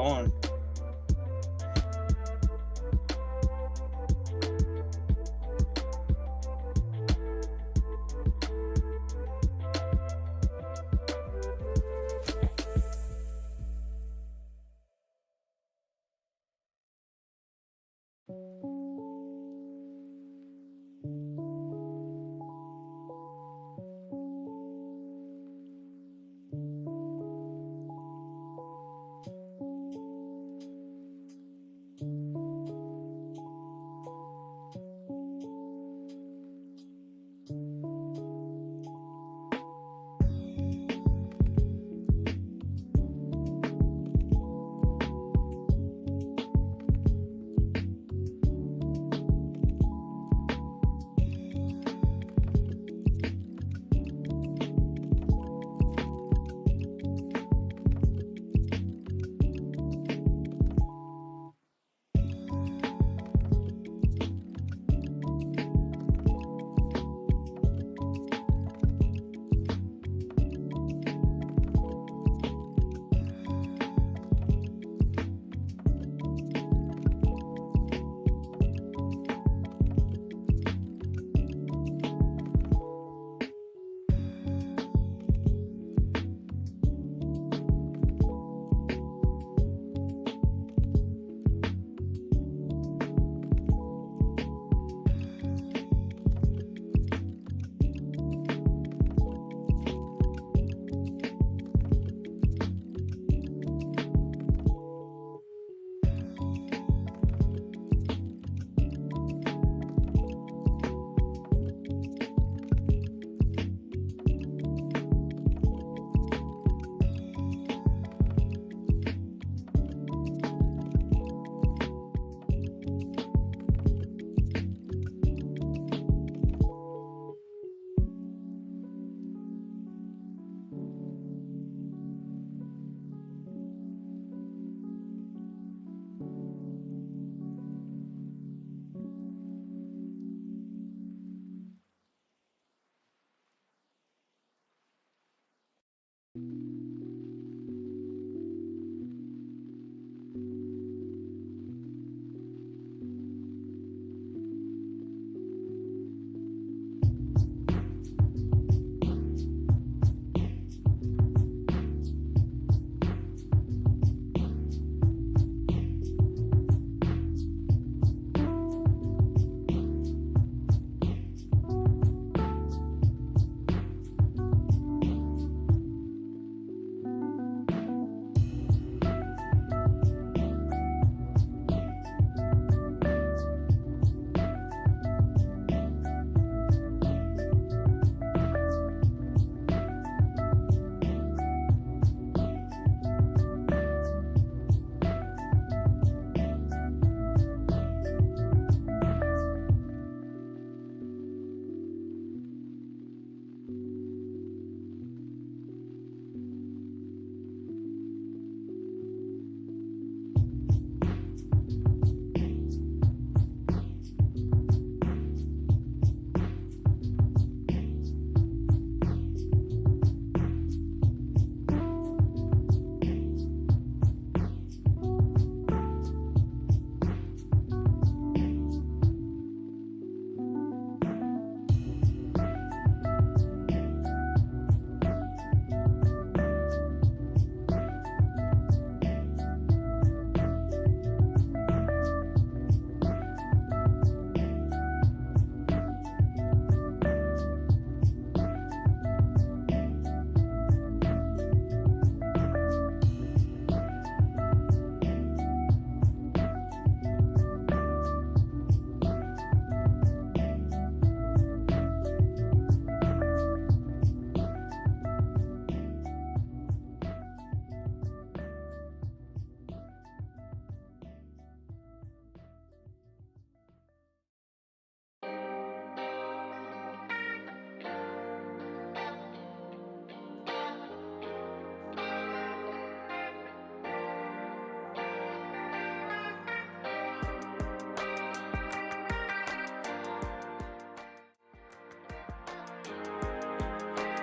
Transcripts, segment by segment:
on.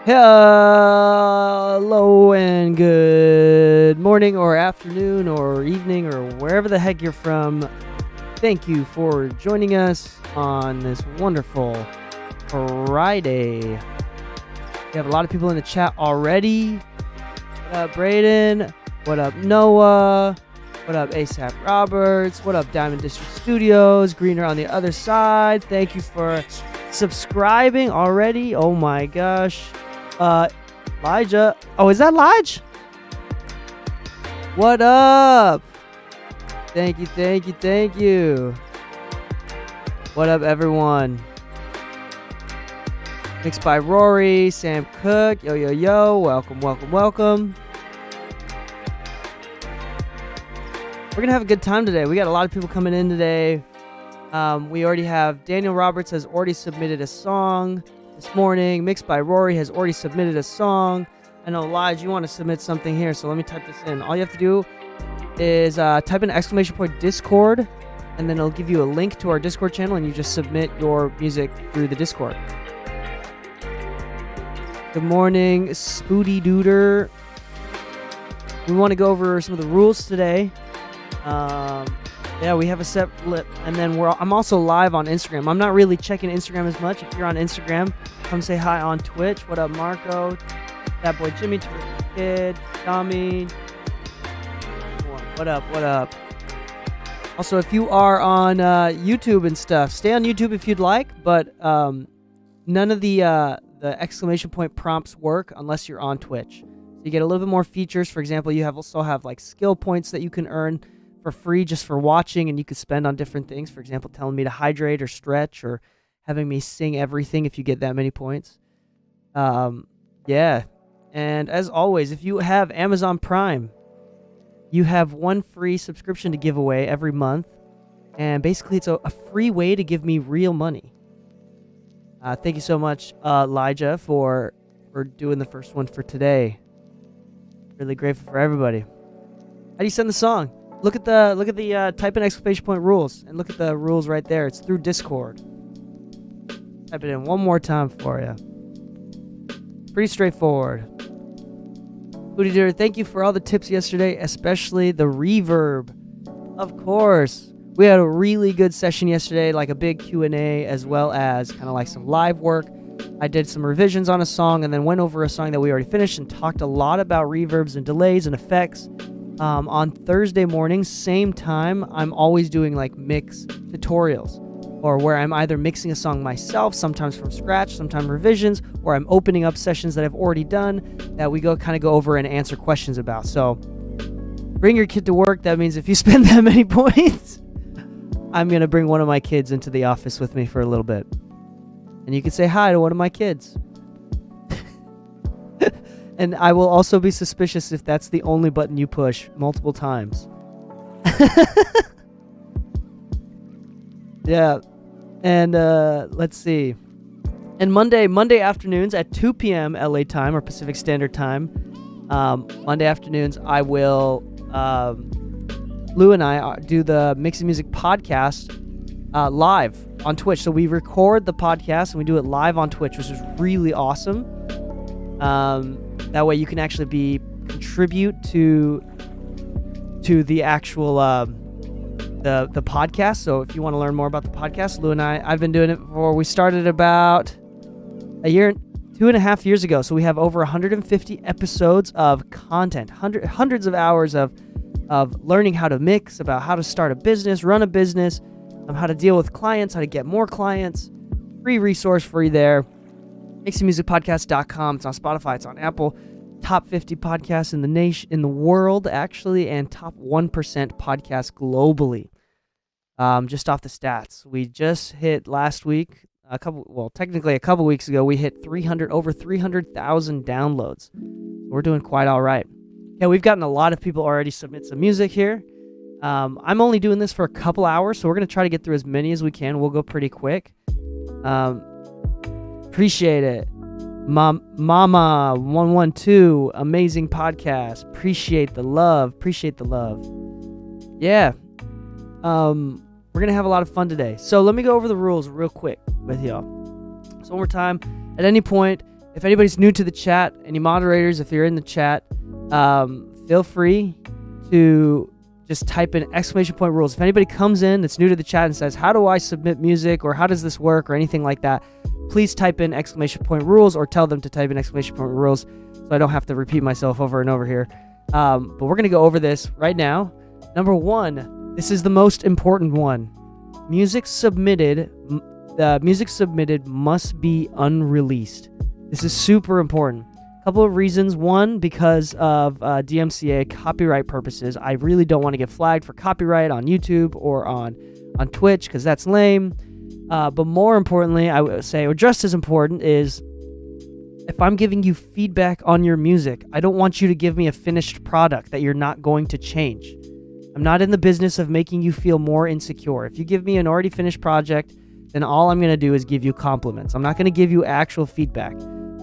Hello and good good morning or afternoon or evening or wherever the heck you're from. Thank you for joining us on this wonderful Friday. We have a lot of people in the chat already. What up, Brayden? What up, Noah? What up, ASAP Roberts? What up, Diamond District Studios? Greener on the other side. Thank you for subscribing already. Oh my gosh. Elijah. Oh, is that Lige? What up? Thank you. What up, everyone? Mixed by Rory, Sam Cook. Yo. Welcome. We're going to have a good time today. We got a lot of people coming in today. We already have Daniel Roberts has already submitted a song this morning. Mixed by Rory has already submitted a song. I know, Lige, you want to submit something here, so let me type this in. All you have to do is type in !Discord, and then it'll give you a link to our Discord channel, and you just submit your music through the Discord. Good morning, Spooty Duder. We want to go over some of the rules today. Yeah, we have a set lip, and then I'm also live on Instagram. I'm not really checking Instagram as much. If you're on Instagram, come say hi on Twitch. What up, Marco? That boy Jimmy, Terrific Kid, Tommy. What up? Also, if you are on YouTube and stuff, stay on YouTube if you'd like, but none of the ! Prompts work unless you're on Twitch. So you get a little bit more features. For example, you also have like skill points that you can earn for free just for watching, and you could spend on different things. For example, telling me to hydrate or stretch, or having me sing everything if you get that many points. Yeah. And as always, if you have Amazon Prime, you have one free subscription to give away every month. And basically, it's a free way to give me real money. Thank you so much, Elijah, for doing the first one for today. Really grateful for everybody. How do you send the song? Look at the type in ! Rules, and look at the rules right there. It's through Discord. Type it in one more time for you. Pretty straightforward. Booty Deer, thank you for all the tips yesterday, especially the reverb. Of course. We had a really good session yesterday, like a big Q&A, as well as kind of like some live work. I did some revisions on a song and then went over a song that we already finished and talked a lot about reverbs and delays and effects. On Thursday mornings, same time, I'm always doing like mix tutorials, or where I'm either mixing a song myself, sometimes from scratch, sometimes revisions, or I'm opening up sessions that I've already done that we go over and answer questions about. So bring your kid to work. That means if you spend that many points, I'm going to bring one of my kids into the office with me for a little bit. And you can say hi to one of my kids. And I will also be suspicious if that's the only button you push multiple times. Yeah. And let's see. And Monday afternoons at 2 p.m. LA time or Pacific Standard Time, Monday afternoons, I will, Lou and I do the Mixing Music podcast live on Twitch. So we record the podcast and we do it live on Twitch, which is really awesome. That way you can actually contribute to the actual the podcast. So if you want to learn more about the podcast, Lou and I've been doing it before. We started about a year, 2.5 years ago. So we have over 150 episodes of content, hundreds of hours of learning how to mix, about how to start a business, run a business, how to deal with clients, how to get more clients. Free resource for you there. MixingMusicPodcast.com. It's on Spotify. It's on Apple. Top 50 podcasts in the nation, in the world, actually, and top 1% podcast globally. Just off the stats, we just hit last week. Technically a couple weeks ago, we hit over 300,000 downloads. We're doing quite all right. Yeah, we've gotten a lot of people already submit some music here. I'm only doing this for a couple hours, so we're gonna try to get through as many as we can. We'll go pretty quick. Appreciate it. Mama 112, amazing podcast. Appreciate the love. Yeah. We're gonna have a lot of fun today. So let me go over the rules real quick with y'all. So one more time, at any point, if anybody's new to the chat, any moderators, if you're in the chat, feel free to just type in !rules. If anybody comes in that's new to the chat and says, how do I submit music, or how does this work, or anything like that, please type in !rules, or tell them to type in !rules so I don't have to repeat myself over and over here. But we're going to go over this right now. Number 1, this is the most important one. The music submitted must be unreleased. This is super important. Couple of reasons. One, because of DMCA copyright purposes. I really don't want to get flagged for copyright on YouTube or on Twitch, because that's lame. But more importantly, I would say, or just as important, is if I'm giving you feedback on your music, I don't want you to give me a finished product that you're not going to change. I'm not in the business of making you feel more insecure. If you give me an already finished project, then all I'm going to do is give you compliments. I'm not going to give you actual feedback.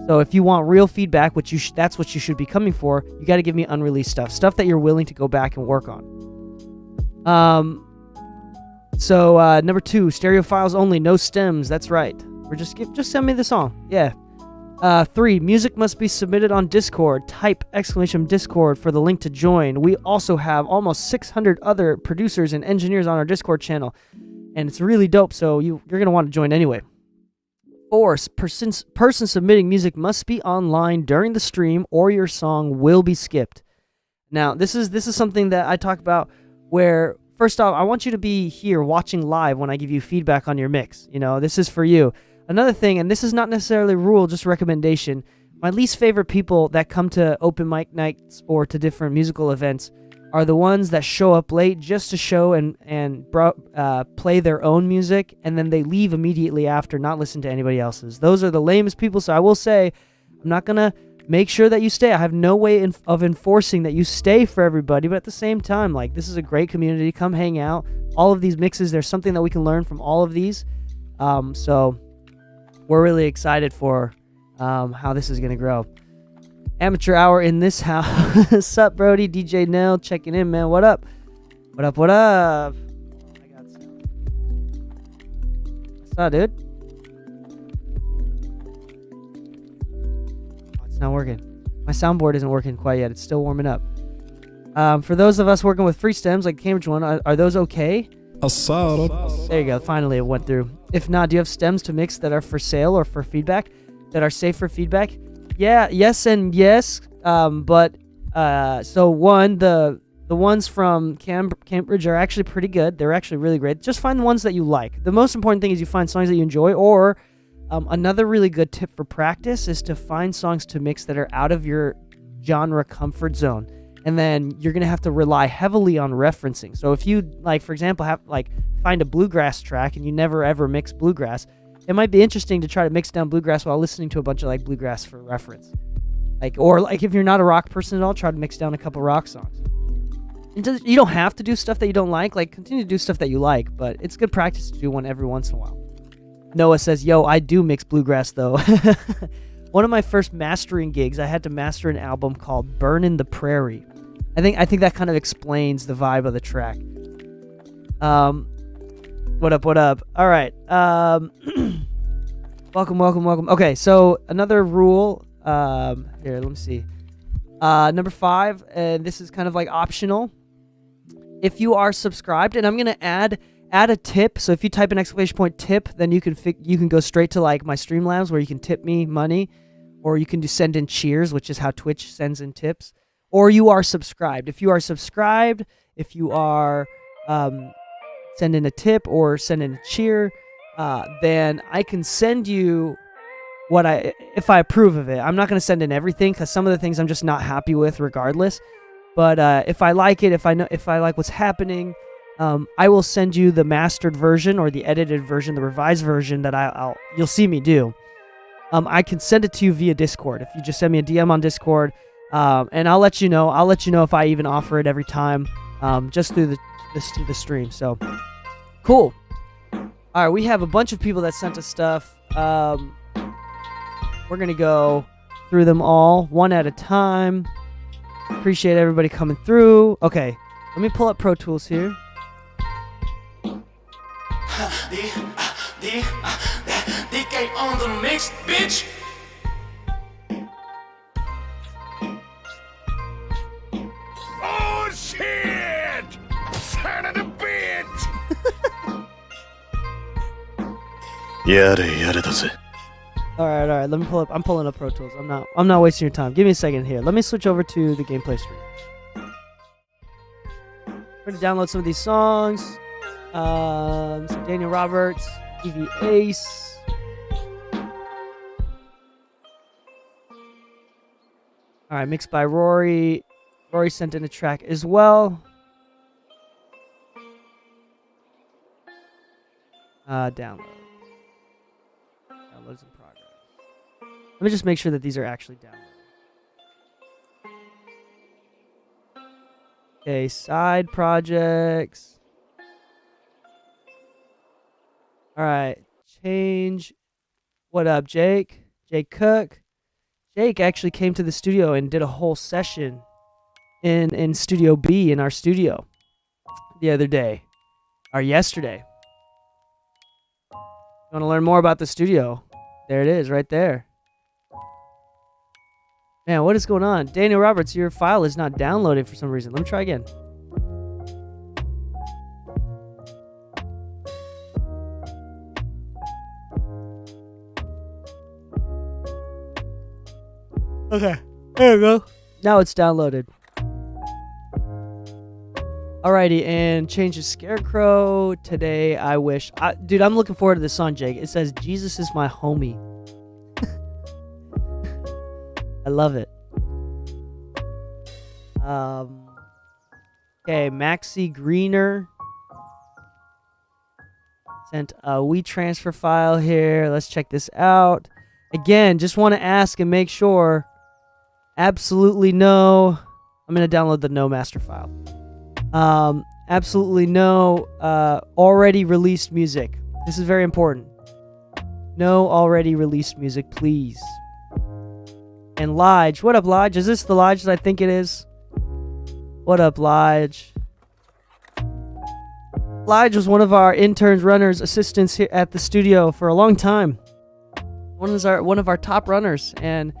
So if you want real feedback, that's what you should be coming for, you got to give me unreleased stuff that you're willing to go back and work on. So number 2, stereo files only, no stems. That's right. Or just send me the song. Yeah. 3, music must be submitted on Discord. Type !Discord for the link to join. We also have almost 600 other producers and engineers on our Discord channel, and it's really dope, so you're going to want to join anyway. 4, person submitting music must be online during the stream, or your song will be skipped. Now, this is something that I talk about, where, first off, I want you to be here watching live when I give you feedback on your mix. This is for you. Another thing, and this is not necessarily a rule, just recommendation, my least favorite people that come to open mic nights or to different musical events are the ones that show up late just to show and play their own music, and then they leave immediately after, not listen to anybody else's. Those are the lamest people, so I will say, I'm not going to make sure that you stay. I have no way of enforcing that you stay for everybody, but at the same time, like, this is a great community. Come hang out. All of these mixes, there's something that we can learn from all of these. So we're really excited for how this is going to grow. Amateur hour in this house. Sup, Brody? DJ Nell checking in, man. What up? What up? What up? I got some. What's up, dude? Oh, it's not working. My soundboard isn't working quite yet. It's still warming up. For those of us working with free stems, like Cambridge one, are those okay? There you go. Finally, it went through. If not, do you have stems to mix that are for sale or for feedback, that are safe for feedback? Yeah, yes and yes. But so one, the ones from Cambridge are actually pretty good. They're actually really great. Just find the ones that you like. The most important thing is you find songs that you enjoy. Or another really good tip for practice is to find songs to mix that are out of your genre comfort zone. And then you're going to have to rely heavily on referencing. So if you, like, for example, find a bluegrass track and you never ever mix bluegrass, it might be interesting to try to mix down bluegrass while listening to a bunch of bluegrass for reference. Or if you're not a rock person at all, try to mix down a couple rock songs. You don't have to do stuff that you don't like. Continue to do stuff that you like, but it's good practice to do one every once in a while. Noah says, yo, I do mix bluegrass though. One of my first mastering gigs, I had to master an album called Burnin' the Prairie. I think that kind of explains the vibe of the track. What up? All right. Welcome. Okay, so another rule. Here, let me see. Number 5, and this is kind of optional. If you are subscribed, and I'm gonna add a tip. So if you type an !tip, then you can go straight to my Streamlabs where you can tip me money, or you can send in cheers, which is how Twitch sends in tips. Or you are subscribed. If you are subscribed, if you are send in a tip or send in a cheer, then I can send you if I approve of it. I'm not going to send in everything because some of the things I'm just not happy with regardless. But if I like it, if I like what's happening, I will send you the mastered version or the edited version, the revised version that you'll see me do. I can send it to you via Discord. If you just send me a DM on Discord, and I'll let you know. I'll let you know if I even offer it every time, just through the stream. So cool. All right, we have a bunch of people that sent us stuff. We're gonna go through them all one at a time. Appreciate everybody coming through. Okay, let me pull up Pro Tools here. Dee Kei on the mix, bitch. All right. Let me pull up. I'm pulling up Pro Tools. I'm not wasting your time. Give me a second here. Let me switch over to the gameplay stream. We're gonna download some of these songs. So Daniel Roberts, EV Ace. All right, mixed by Rory. Rory sent in a track as well. Download. Downloads in progress. Let me just make sure that these are actually downloaded. Okay, side projects. All right, change. What up, Jake? Jake Cook. Jake actually came to the studio and did a whole session in Studio B in our studio the other day, or yesterday. You want to learn more about the studio? There it is, right there. Man, what is going on? Daniel Roberts, your file is not downloaded for some reason. Let me try again. Okay, there we go. Now it's downloaded. Alrighty, and change the Scarecrow. Today I wish... dude, I'm looking forward to this song, Jake. It says, Jesus is my homie. I love it. Okay, Maxi Greener sent a WeTransfer file here. Let's check this out. Again, just want to ask and make sure. Absolutely no. I'm going to download the no master file. Absolutely no already released music. This is very important. No already released music, please. And Lige. What up, Lige? Is this the Lige that I think it is? What up, Lige? Lige was one of our interns, runners, assistants here at the studio for a long time. One of our top runners, and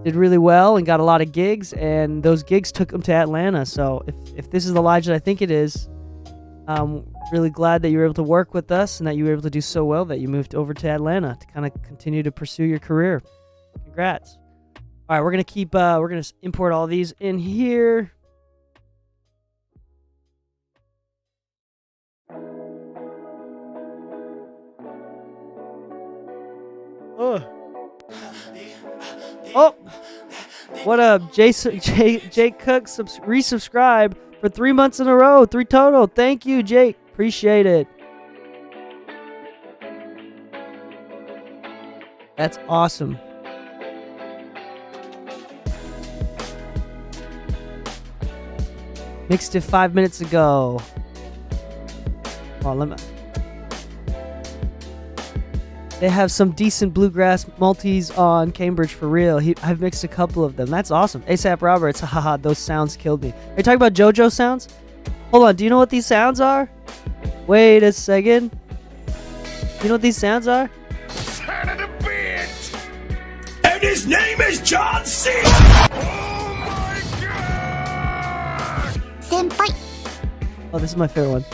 did really well and got a lot of gigs, and those gigs took him to Atlanta. So if this is the Lige that I think it is, I'm really glad that you were able to work with us and that you were able to do so well that you moved over to Atlanta to kind of continue to pursue your career. Congrats. All right, we're gonna import all these in here. Oh, what up, Jake Cook? Resubscribe for 3 months in a row, 3 total. Thank you, Jake. Appreciate it. That's awesome. Mixed it 5 minutes ago. Oh, let me. They have some decent bluegrass multis on Cambridge for real. I've mixed a couple of them. That's awesome. ASAP Roberts, haha, those sounds killed me. Are you talking about JoJo sounds? Hold on, do you know what these sounds are? Wait a second. You know what these sounds are? Son of a bitch! And his name is John C. Oh my god! Senpai. Oh, this is my favorite one.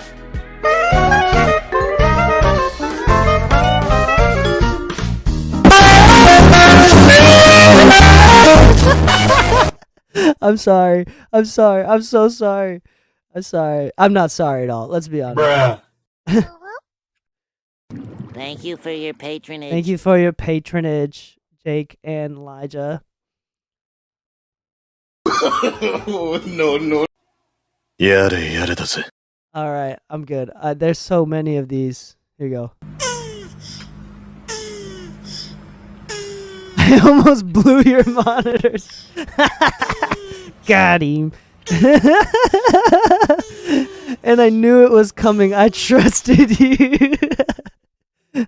I'm sorry. I'm sorry. I'm so sorry. I'm sorry. I'm not sorry at all. Let's be honest. Bruh. Thank you for your patronage. Thank you for your patronage, Jake and Elijah. No. All right, I'm good. There's so many of these. Here you go. I almost blew your monitors. Got him. And I knew it was coming. I trusted you. I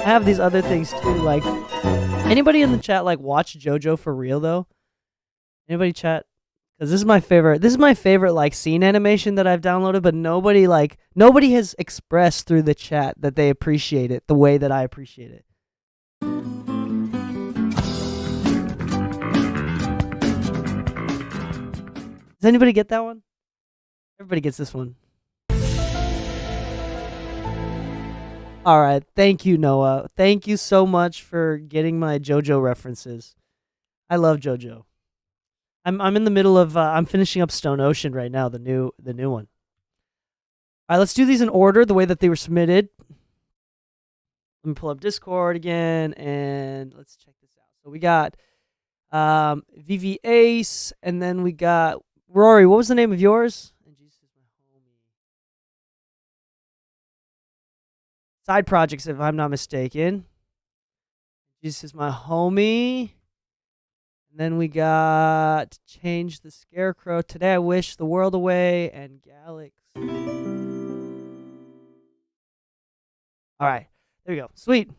have these other things too. Like, anybody in the chat like watch JoJo for real though? Anybody chat? Because this is my favorite. This is my favorite like scene animation that I've downloaded, but nobody has expressed through the chat that they appreciate it the way that I appreciate it. Does anybody get that one? Everybody gets this one. All right. Thank you, Noah. Thank you so much for getting my JoJo references. I love JoJo. I'm in the middle of I'm finishing up Stone Ocean right now, the new one. All right, let's do these in order, the way that they were submitted. Let me pull up Discord again and let's check this out. So we got VV Ace, and then we got Rory. What was the name of yours? Side projects, if I'm not mistaken. Jesus is my homie. And then we got Change the Scarecrow. Today I Wish the World Away and Galaxy. All right. There we go. Sweet.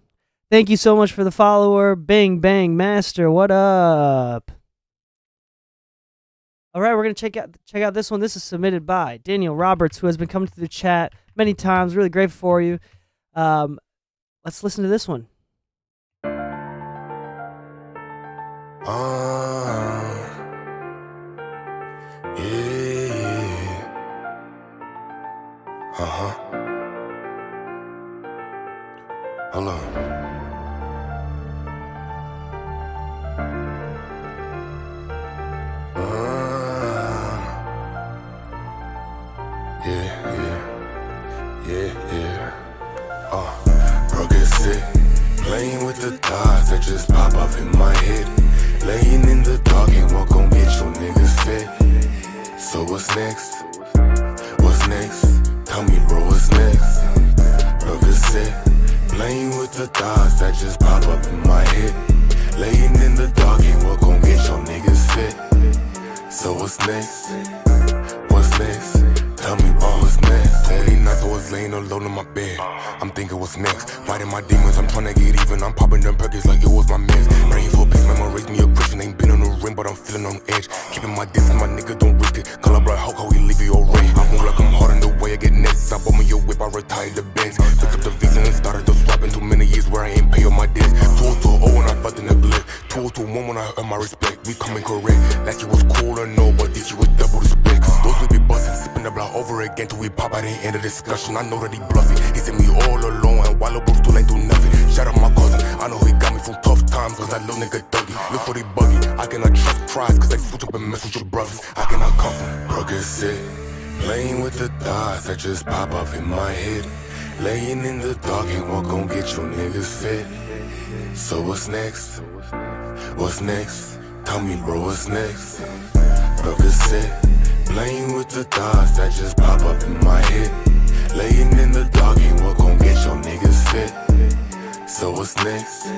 Thank you so much for the follower. Bang Bang Master. What up? All right, we're going to check out this one. This is submitted by Daniel Roberts, who has been coming to the chat many times. Really grateful for you. Let's listen to this one. Yeah. Hold on. Percocet, playing with the thoughts that just pop up in my head. Laying in the dark ain't what gon' get your niggas fed. So what's next? What's next? Tell me, bro, what's next? Percocet, playing with the thoughts that just pop up in my head. Laying in the dark ain't what gon' get your niggas fed. So what's next? What's next? Tell me, bro, what's next? Late nights I was laying alone in my bed. I'm thinking what's next? Fighting my demons, I'm trying to get even. I'm popping them perkins like it was my meds. Praying for peace, memories me a Christian. Ain't been on the ring, but I'm feeling on edge. Keeping my distance, my nigga don't risk it. Call up like Hulk, how we leave you already. I move like I'm hard in the way I get next. I bought me a whip, I retired the beds. Picked up the visa and started to swap in too many years where I ain't pay all my debts. 202 when I felt the neglect. 202 when I earned my respect. We coming correct. Last year was cool or no, but this year was double the specs. Those we be busting, sipping the block over again till we pop out and end the discussion. I know that he bluffing. He sent me all alone and while bro still ain't do nothing. Shout out my cousin, I know he got me from tough times cause that little nigga thuggy. Look for the buggy, I cannot trust prize cause they switch up and mess with your brothers. I cannot come from Percocet, playing with the thoughts that just pop up in my head. Laying in the dark ain't what gon' get your niggas fed. So what's next? What's next? Tell me, bro, what's next? Percocet, playing with the thoughts that just pop up in my head. Laying in the dark ain't what gon' get your niggas fed. So what's next?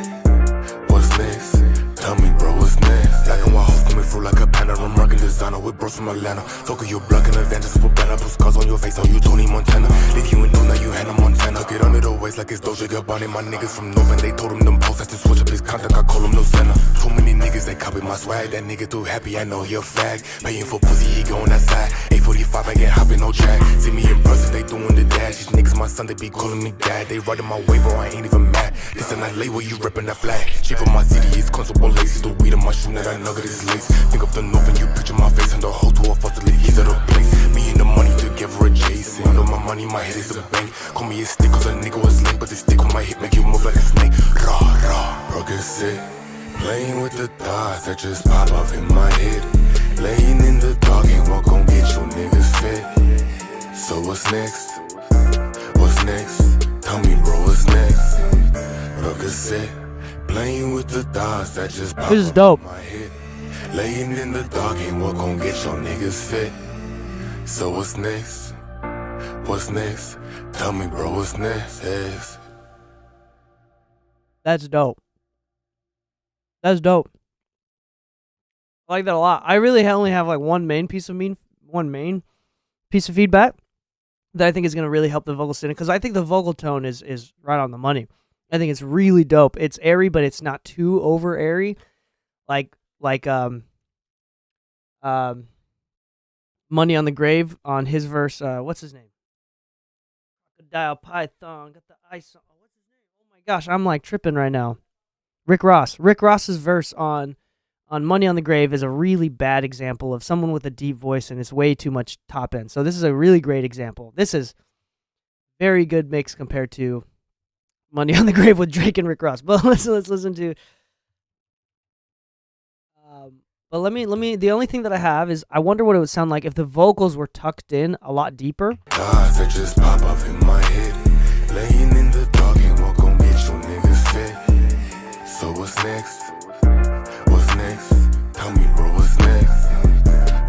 What's next? Tell me, bro, what's next? Black and white hoes coming through like a panda. I'm rocking designer with bros from Atlanta. Talking your block in advantage, super banner. Put scars on your face, on you Tony Montana. Leave you in two, now you Hannah Montana. Took it under the waist like it's Doja Gabbani. My niggas from North and they told him them posts had to switch up his contact. I call him no Santa. Too many niggas, they copy my swag. That nigga too happy, I know he a fag. Paying for pussy, he going outside. 845, I get hopping no track. See me in person, they doing the dash. These niggas my son, they be calling me dad. They riding my way, bro, I ain't even mad. This and that label, you ripping that flag. Shape of my city is constable laces. The weed in my shoe, that I nugget is lace. Think of the north and you picture my face. And the hoe to a foster leave keys at a place. Me and the money together adjacent. Under my money, my head is a bank. Call me a stick cause a nigga was lame. But the stick on my hip make you move like a snake. Raw, raw. Percocet, playing with the thoughts that just pop up in my head. Laying in the dark ain't what gon' get your niggas fed. So what's next? What's next? Tell me, bro, what's next? Percocet, playing with the thoughts that just pop This is up dope. in my head. Laying in the dark ain't what gon' get your niggas fed. So what's next? What's next? Tell me, bro, what's next? That's dope. That's dope. I like that a lot. I really only have like one main piece of feedback that I think is going to really help the vocal stand because I think the vocal tone is right on the money. I think it's really dope. It's airy, but it's not too over airy. Like Money on the Grave on his verse. What's his name? Crocodile Python got the ice on. What's his name? Oh my gosh, I'm like tripping right now. Rick Ross. Rick Ross's verse on on Money on the Grave is a really bad example of someone with a deep voice and it's way too much top end. So this is a really great example. This is very good mix compared to Money on the Grave with Drake and Rick Ross. But let's listen to. But let me. The only thing that I have is I wonder what it would sound like if the vocals were tucked in a lot deeper. Thoughts that just pop up in my head. Laying in the dark and what gon' get your niggas fit. So what's next? What's next? Tell me, bro, what's next?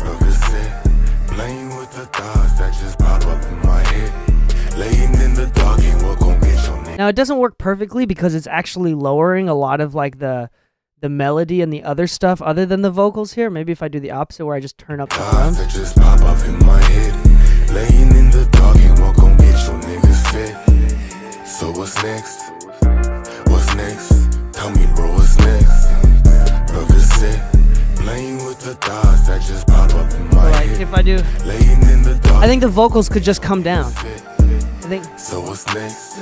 Brother said, playing with the thoughts that just pop up in my head. Laying in the dark and what gon' get your niggas. Now it doesn't work perfectly because it's actually lowering a lot of like the melody and the other stuff other than the vocals here. Maybe if I do the opposite where I just turn up the drums. That just pop up in my head. Laying in the dark and what gon' get your niggas fit. So what's next? What's next? Tell me, bro, what's next? Brother said, playing with the thoughts that just pop up in my Like head. if I do, Laying in the dark. I think the vocals could just come down. I think. So what's next?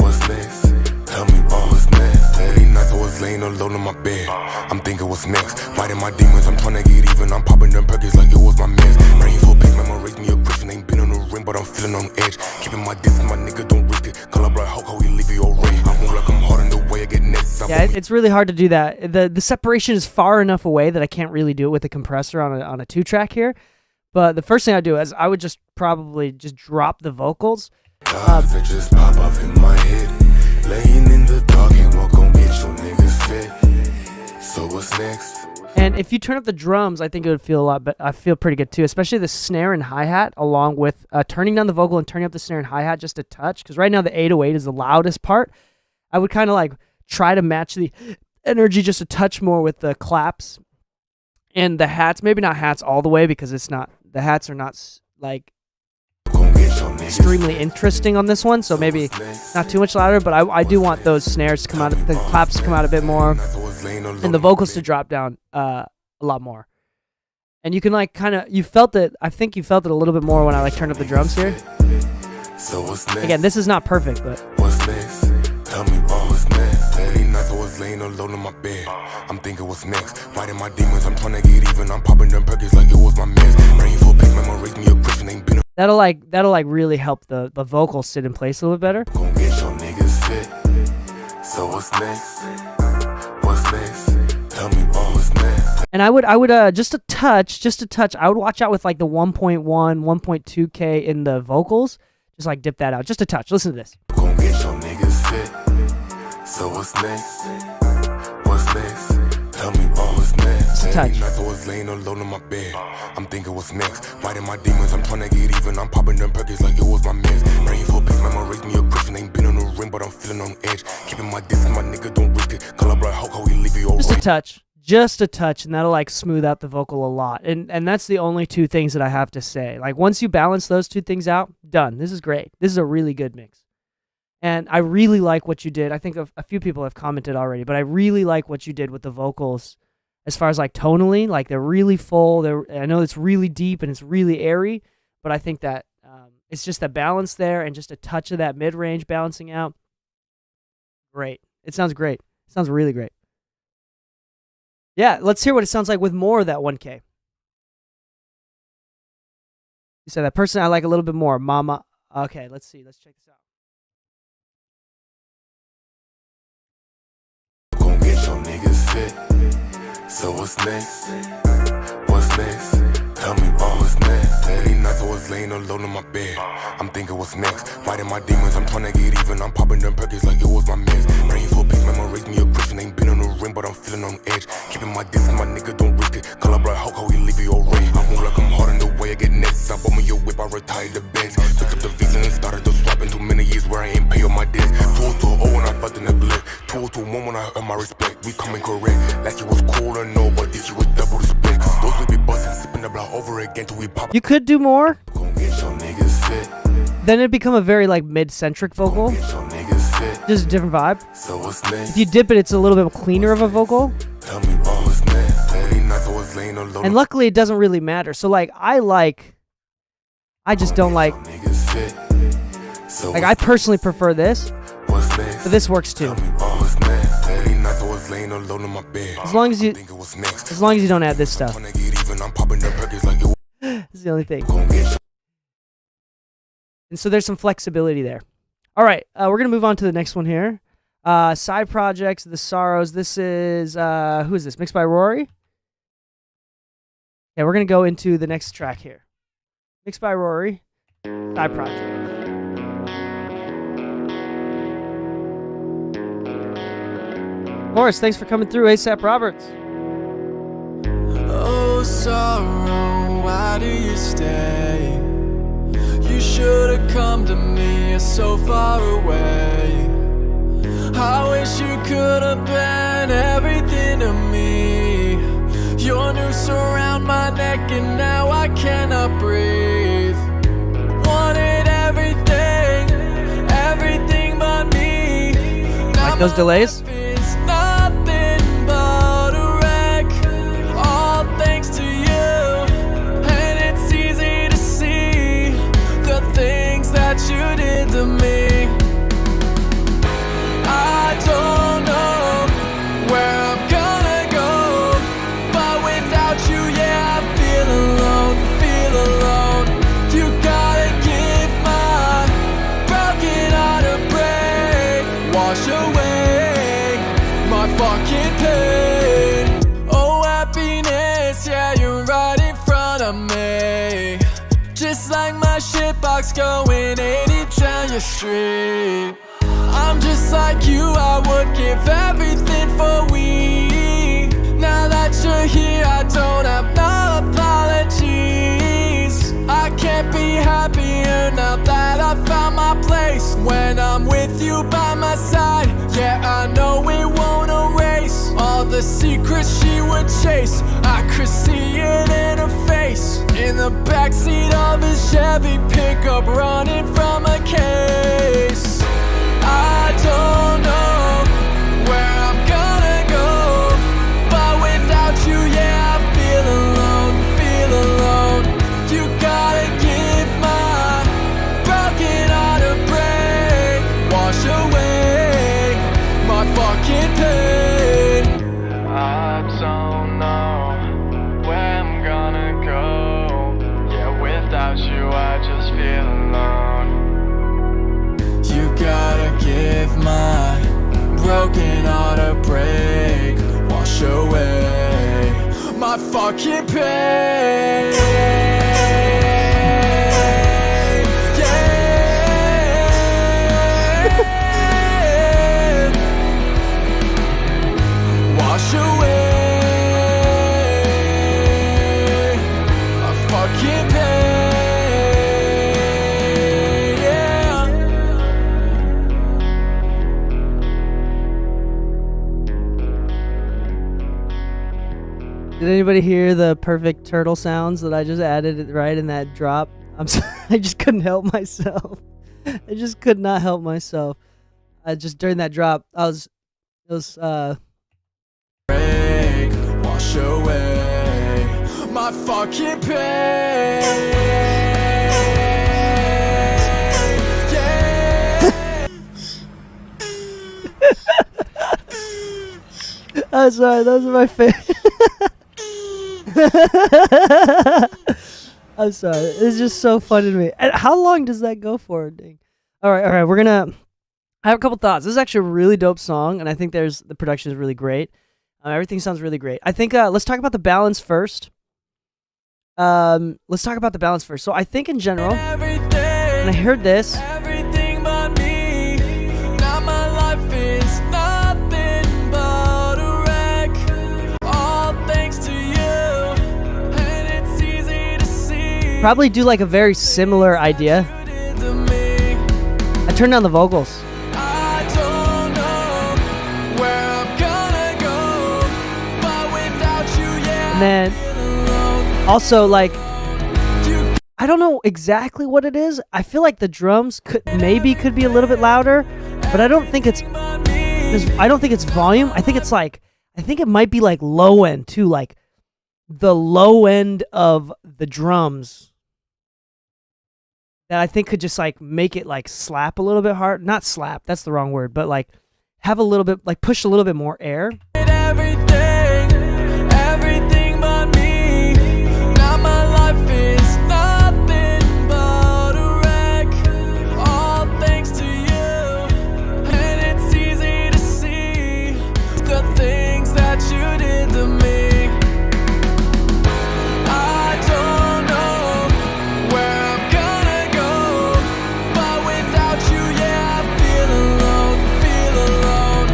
What's next? Tell me, bro, what's next? Late nights I was laying alone in my bed. I'm thinking what's next. Fighting my demons, I'm trying to get even. I'm popping them perkins like it was my mess. Rainful pick, mama raised me a Christian. Ain't been on the ring, but I'm feeling on edge. Keeping my distance, my nigga don't risk it. Call up right, how we leave you already. I move like I'm hard in the way I get next. Yeah, it's really hard to do that. The separation is far enough away that I can't really do it with the compressor on a 2-track here. But the first thing I do is I would just probably just drop the vocals. Thoughts that just pop up in my head. Laying in the dark and what gon' get your niggas fit. So what's next? And if you turn up the drums, I think it would feel a lot better. I feel pretty good too, especially the snare and hi-hat, along with turning down the vocal and turning up the snare and hi-hat just a touch. Because right now the 808 is the loudest part. I would kind of like try to match the energy just a touch more with the claps and the hats. Maybe not hats all the way because it's not. The hats are not like extremely interesting on this one, so maybe not too much louder, but I do want those snares to come out, the claps to come out a bit more, and the vocals to drop down a lot more. And you can like kind of, I think you felt it a little bit more when I like turned up the drums here. Again, this is not perfect, but what's next? Tell me, what's next? Late nights I was laying alone in my bed. I'm thinking what's next? Fighting my demons, I'm trying to get even. I'm popping them perkins like it was my mess. Rainful pick, mama raised me a Christian. Ain't been that'll like really help the vocals sit in place a little bit better. Gon' get your niggas fit. So what's next? What's next? Tell me, what's next? And I would just a touch. I would watch out with like the 1.1, 1.2K in the vocals. Just like dip that out, just a touch. Listen to this. Gon' get your niggas fit. So what's next? What's next? Tell me, what's next? Just a touch. Nights I was laying alone in my bed. I'm thinking what's next? Fighting my demons, I'm trying to get even. I'm popping them perkins like it was my mess. Rainful pick, mama raised me a Christian. Ain't been on the ring, but I'm feeling on edge. Keeping my distance, my nigga don't risk it. Call up right, how we leave you already. Just a touch, and that'll like smooth out the vocal a lot. And that's the only two things that I have to say. Like once you balance those two things out, done. This is great. This is a really good mix. And I really like what you did. I think a few people have commented already, but I really like what you did with the vocals as far as like tonally. Like they're really full. I know it's really deep and it's really airy, but I think that it's just the balance there and just a touch of that mid-range balancing out. Great. It sounds great. It sounds really great. Yeah, let's hear what it sounds like with more of that 1K. You said that person I like a little bit more, Mama. Okay, let's see. Let's check this out. Gon' get your niggas fit. So what's next? What's next? Tell me, what's next? Late nights I was laying alone in my bed. I'm thinking what's next? Fighting my demons, I'm trying to get even. I'm popping them perkins like it was my mess. Rainful pick, mama raised me a Christian. Ain't been on the ring, but I'm feeling on edge. Keeping my distance, my nigga don't risk it. Call up right, how we leave you already. I move like I'm hard in the way I get next. I bought me a whip, I retired the Benz. Took up the visa and started to swap in too many years where I ain't pay on my debts. 202 when I felt the neglect. 201 when I earned my respect. We coming correct. Last year was cool and no, but this year was double respect. Those we be busting, sipping the block over again till we pop. You could do more. Gon' get your niggas fit. Then it'd become a very like mid-centric vocal. Get your niggas fit. Just a different vibe. So what's next? If you dip it, it's a little bit cleaner of a vocal. Tell me what's next? Late nights I was laying alone. And luckily, it doesn't really matter. So like, I just don't like. Niggas fit. So Like I personally prefer this, what's next? but this works too. Tell me what's next? Late nights I was was laying alone in my bed. As long as you, Think it was next. as long as you don't add this stuff. Wanna get even, I'm popping the burgers like you It's the only thing. gon' get And so there's some flexibility there. All right, we're gonna move on to the next one here. Side projects, The Sorrows. This is who is this? Mixed by Rory. Yeah, we're gonna go into the next track here. Mixed by Rory. Side project. Horace, thanks for coming through. ASAP Roberts. Oh, sorrow, why do you stay? You should have come to me, you're so far away. I wish you could have been everything to me. Your noose around my neck and now I cannot breathe. Wanted everything, everything but me. Now Like those delays? my life is nothing but a wreck. All thanks to you, and it's easy to see the things that you did to me. I don't know where I'm gonna go, but without you, yeah, I feel alone, feel alone. You gotta give my broken heart a break, wash away my fucking pain. Oh, happiness, yeah, you're right in front of me. Just like my shitbox going 80 down your street. I'm just like you, I would give everything for we. Now that you're here, I don't have no apologies. I can't be happier now that I found my place. When I'm with you by my side, yeah, I know it won't erase all the secrets she would chase. I could see it in her face, in the backseat of a Chevy pickup, running from a case. I don't know where I'm gonna go, but without you, yeah, I feel alone, feel alone. You gotta give my broken heart a break, wash away my fucking pain. I don't know where I'm gonna go, yeah, without you, I just feel alone. You gotta give my broken heart a break, wash away my fucking pain. Yeah. Wash away my fucking pain. Yeah. Did anybody hear the perfect turtle sounds that I just added right in that drop? I'm sorry, I just couldn't help myself. I just could not help myself. Just during that drop, it was Break, wash away my fucking pain. Yeah. I'm sorry, those are my favorite. I'm sorry. It's just so funny to me. And how long does that go for? Dang. All right. We're gonna. I have a couple thoughts. This is actually a really dope song, and I think the production is really great. Everything sounds really great. I think let's talk about the balance first. So I think in general, when I heard this, Everything but me. Now my life is nothing but a wreck. All thanks to you, and it's easy to see. probably do like a very similar idea. You did to me. I turned down the vocals. I don't know where I'm gonna go, but without you, yeah, And then I feel alone. also like You I don't know exactly what it is. I feel like the drums could be a little bit louder, but I don't think it's but me. volume. I think it might be like low end too, like the low end of the drums that I think could just like make it like slap a little bit hard. Not slap, that's the wrong word, but like have a little bit, like push a little bit more air. everything, everything but me. Now my life is nothing but a wreck. All thanks to you, and it's easy to see the things that you did to me. I don't know where I'm gonna go, but without you, yeah, I feel alone, feel alone.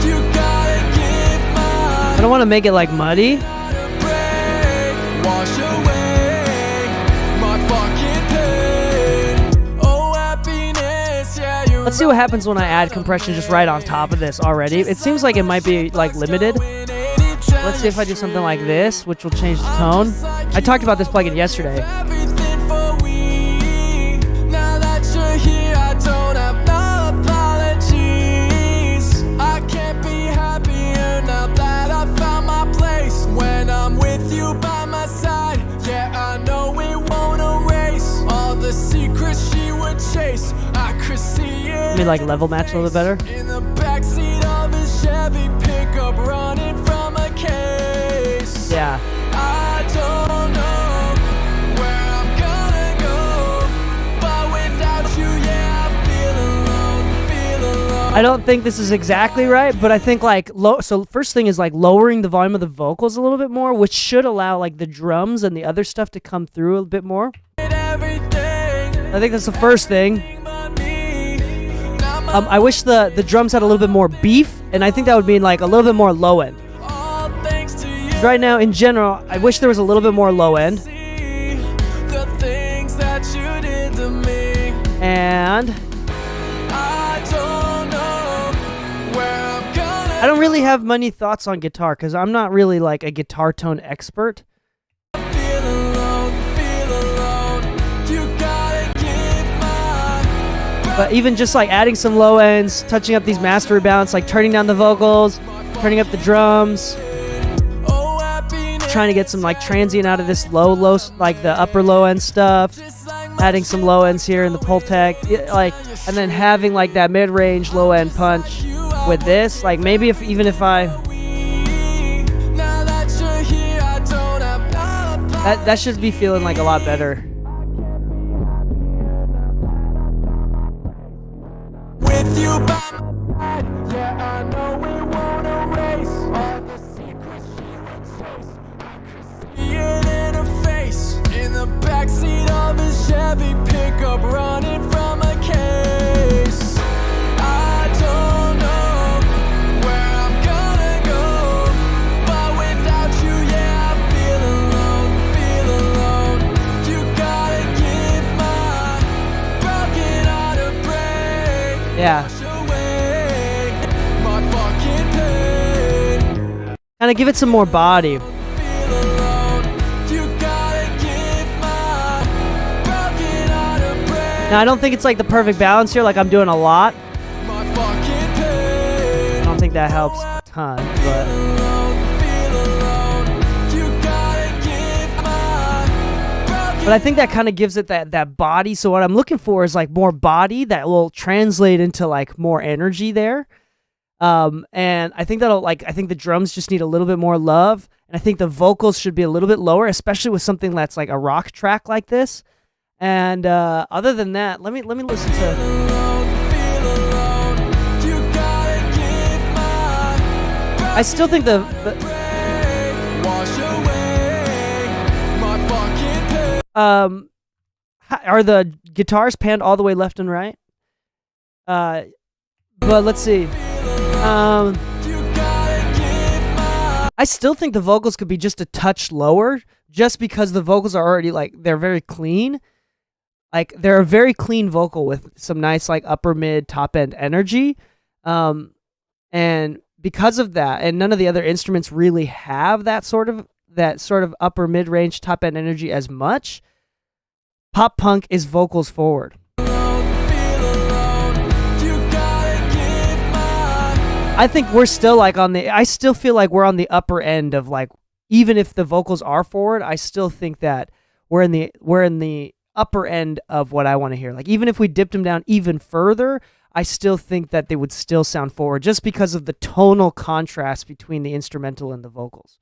You gotta give my I don't want to make it like muddy. heart a break, wash away my fucking pain. Oh, happiness, yeah, you. Let's see what happens when I add compression just right on top of this already. It seems like it might be like limited. Let's see if I do something like this, which will change the tone. I talked about this plugin yesterday. Everything for we. Now that you're here, I don't have no apologies. I can't be happier now that I found my place. When I'm with you by my side, yeah, I know we won't erase all the secrets she would chase. I could see it. Let me like level match a little better. In the backseat of a Chevy pickup, running from a case. Yeah. I don't know where I'm gonna go, but without you, yeah, I feel alone. I don't think this is exactly right, but I think like so first thing is like lowering the volume of the vocals a little bit more, which should allow like the drums and the other stuff to come through a bit more. I think that's the first thing. I wish the drums had a little bit more beef, and I think that would mean like a little bit more low end. Right now, in general, I wish there was a little bit more low end. And I don't really have many thoughts on guitar because I'm not really like a guitar tone expert. But even just like adding some low ends, touching up these master rebalance, like turning down the vocals, turning up the drums, trying to get some like transient out of this low, like the upper low end stuff, adding some low ends here in the Pultec, like, and then having like that mid range low end punch with this, like maybe even if I, that should be feeling like a lot better. With you by my side, yeah, I know we won't erase all the secrets she would chase. I could see it in her face, in the backseat of a Chevy pickup, running from a case. I don't know where I'm gonna go, but without you, yeah, I feel alone. You gotta give my broken heart a break. Yeah. Kind of give it some more body. Now, I don't think it's like the perfect balance here, like I'm doing a lot. I don't think that helps a ton, but I think that kind of gives it that body. So what I'm looking for is like more body that will translate into like more energy there. And I think I think the drums just need a little bit more love, and I think the vocals should be a little bit lower, especially with something that's like a rock track like this. And other than that, let me listen to. I still think are the guitars panned all the way left and right? But let's see. I still think the vocals could be just a touch lower, just because the vocals are already like, they're very clean. Like they're a very clean vocal with some nice like upper mid top end energy. And because of that, and none of the other instruments really have that sort of upper mid range top end energy as much. Pop punk is vocals forward. I think we're still like I still feel like we're on the upper end of like, even if the vocals are forward, I still think that we're in the upper end of what I want to hear. Like even if we dipped them down even further, I still think that they would still sound forward just because of the tonal contrast between the instrumental and the vocals.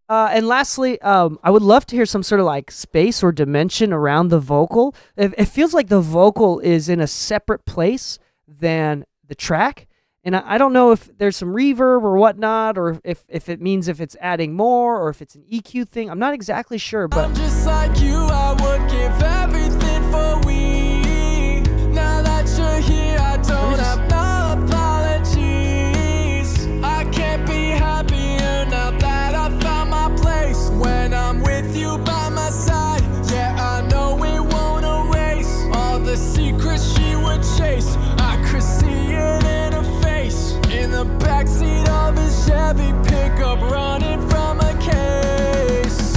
And lastly, I would love to hear some sort of like space or dimension around the vocal. It feels like the vocal is in a separate place than the track. And I don't know if there's some reverb or whatnot, or if it means if it's adding more or if it's an EQ thing. I'm not exactly sure, but I'm just like you, I would give everything for we. Now that you're here, I don't have no apologies. I can't be happier now that I found my place. When I'm with you by my side, yeah, I know it won't erase all the secrets she would chase. I could see it in her face, in the backseat of a Chevy pickup, running from a case.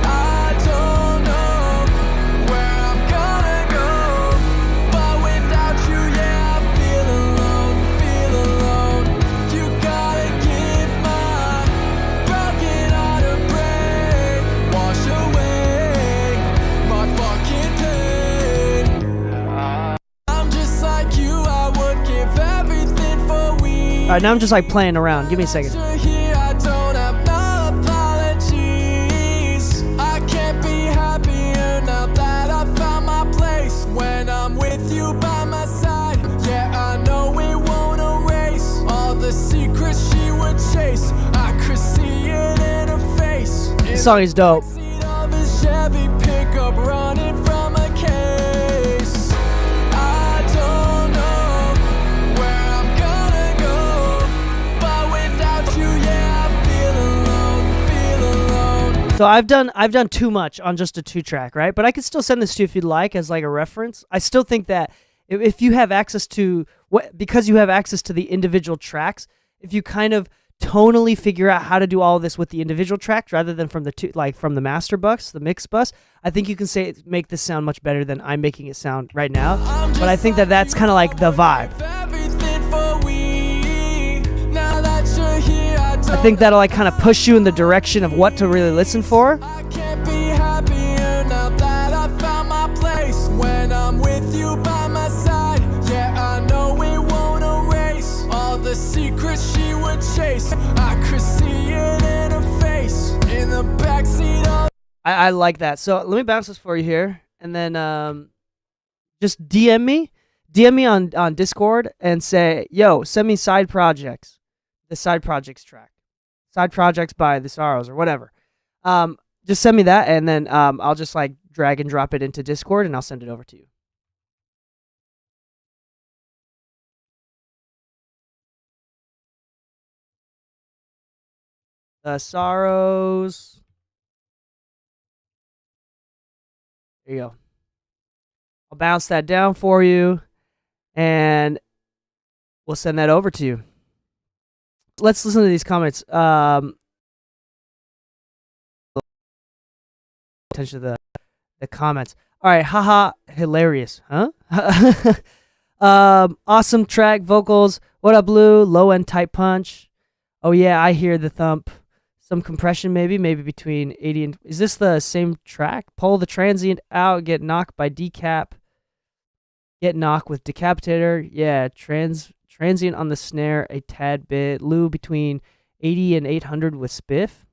I don't know where I'm gonna go, but without you, yeah, I feel alone, feel alone. You gotta give my broken heart a break, wash away my fucking pain. I'm just like you, I would give everything for we. all right, now I'm just like playing around. Give me a second. You're here, I don't have no apologies. I can't be happier now that I found my place. When I'm with you by my side, yeah, I know it won't erase all the secrets she would chase. I could see it in her face. This song is dope. Backseat of a Chevy pickup, running from a case. I don't know where I'm gonna go, but without you, yeah, I feel alone, feel alone. So I've done too much on just a 2-track, right? But I could still send this to you if you'd like as like a reference. I still think that if you have access to because you have access to the individual tracks, if you kind of tonally figure out how to do all of this with the individual tracks rather than from from the master bus, the mix bus, I think you can make this sound much better than I'm making it sound right now. But I think that that's kind of like the vibe. Everything for we. Now that you're here, I think that'll like kind of push you in the direction of what to really listen for. I can't be happier now that I found my place. When I'm with you by my side, yeah, I know it won't erase all the secrets she would chase. I could see it in her face, in the backseat of. I like that. So let me bounce this for you here, and then just DM me on Discord and say, yo, send me side projects, the side projects track, side projects by the Sorrows or whatever. Just send me that, and then I'll just like drag and drop it into Discord, and I'll send it over to you. The Sorrows. There you go. I'll bounce that down for you, and we'll send that over to you. Let's listen to these comments. Attention to the comments. All right, haha, hilarious, huh? Awesome track, vocals. What up, Blue? Low end tight punch. Oh yeah, I hear the thump. Some compression maybe between 80 and... Is this the same track? Pull the transient out, get knocked by decap. Get knocked with decapitator. Yeah, transient on the snare a tad bit. Lou between 80 and 800 with spiff.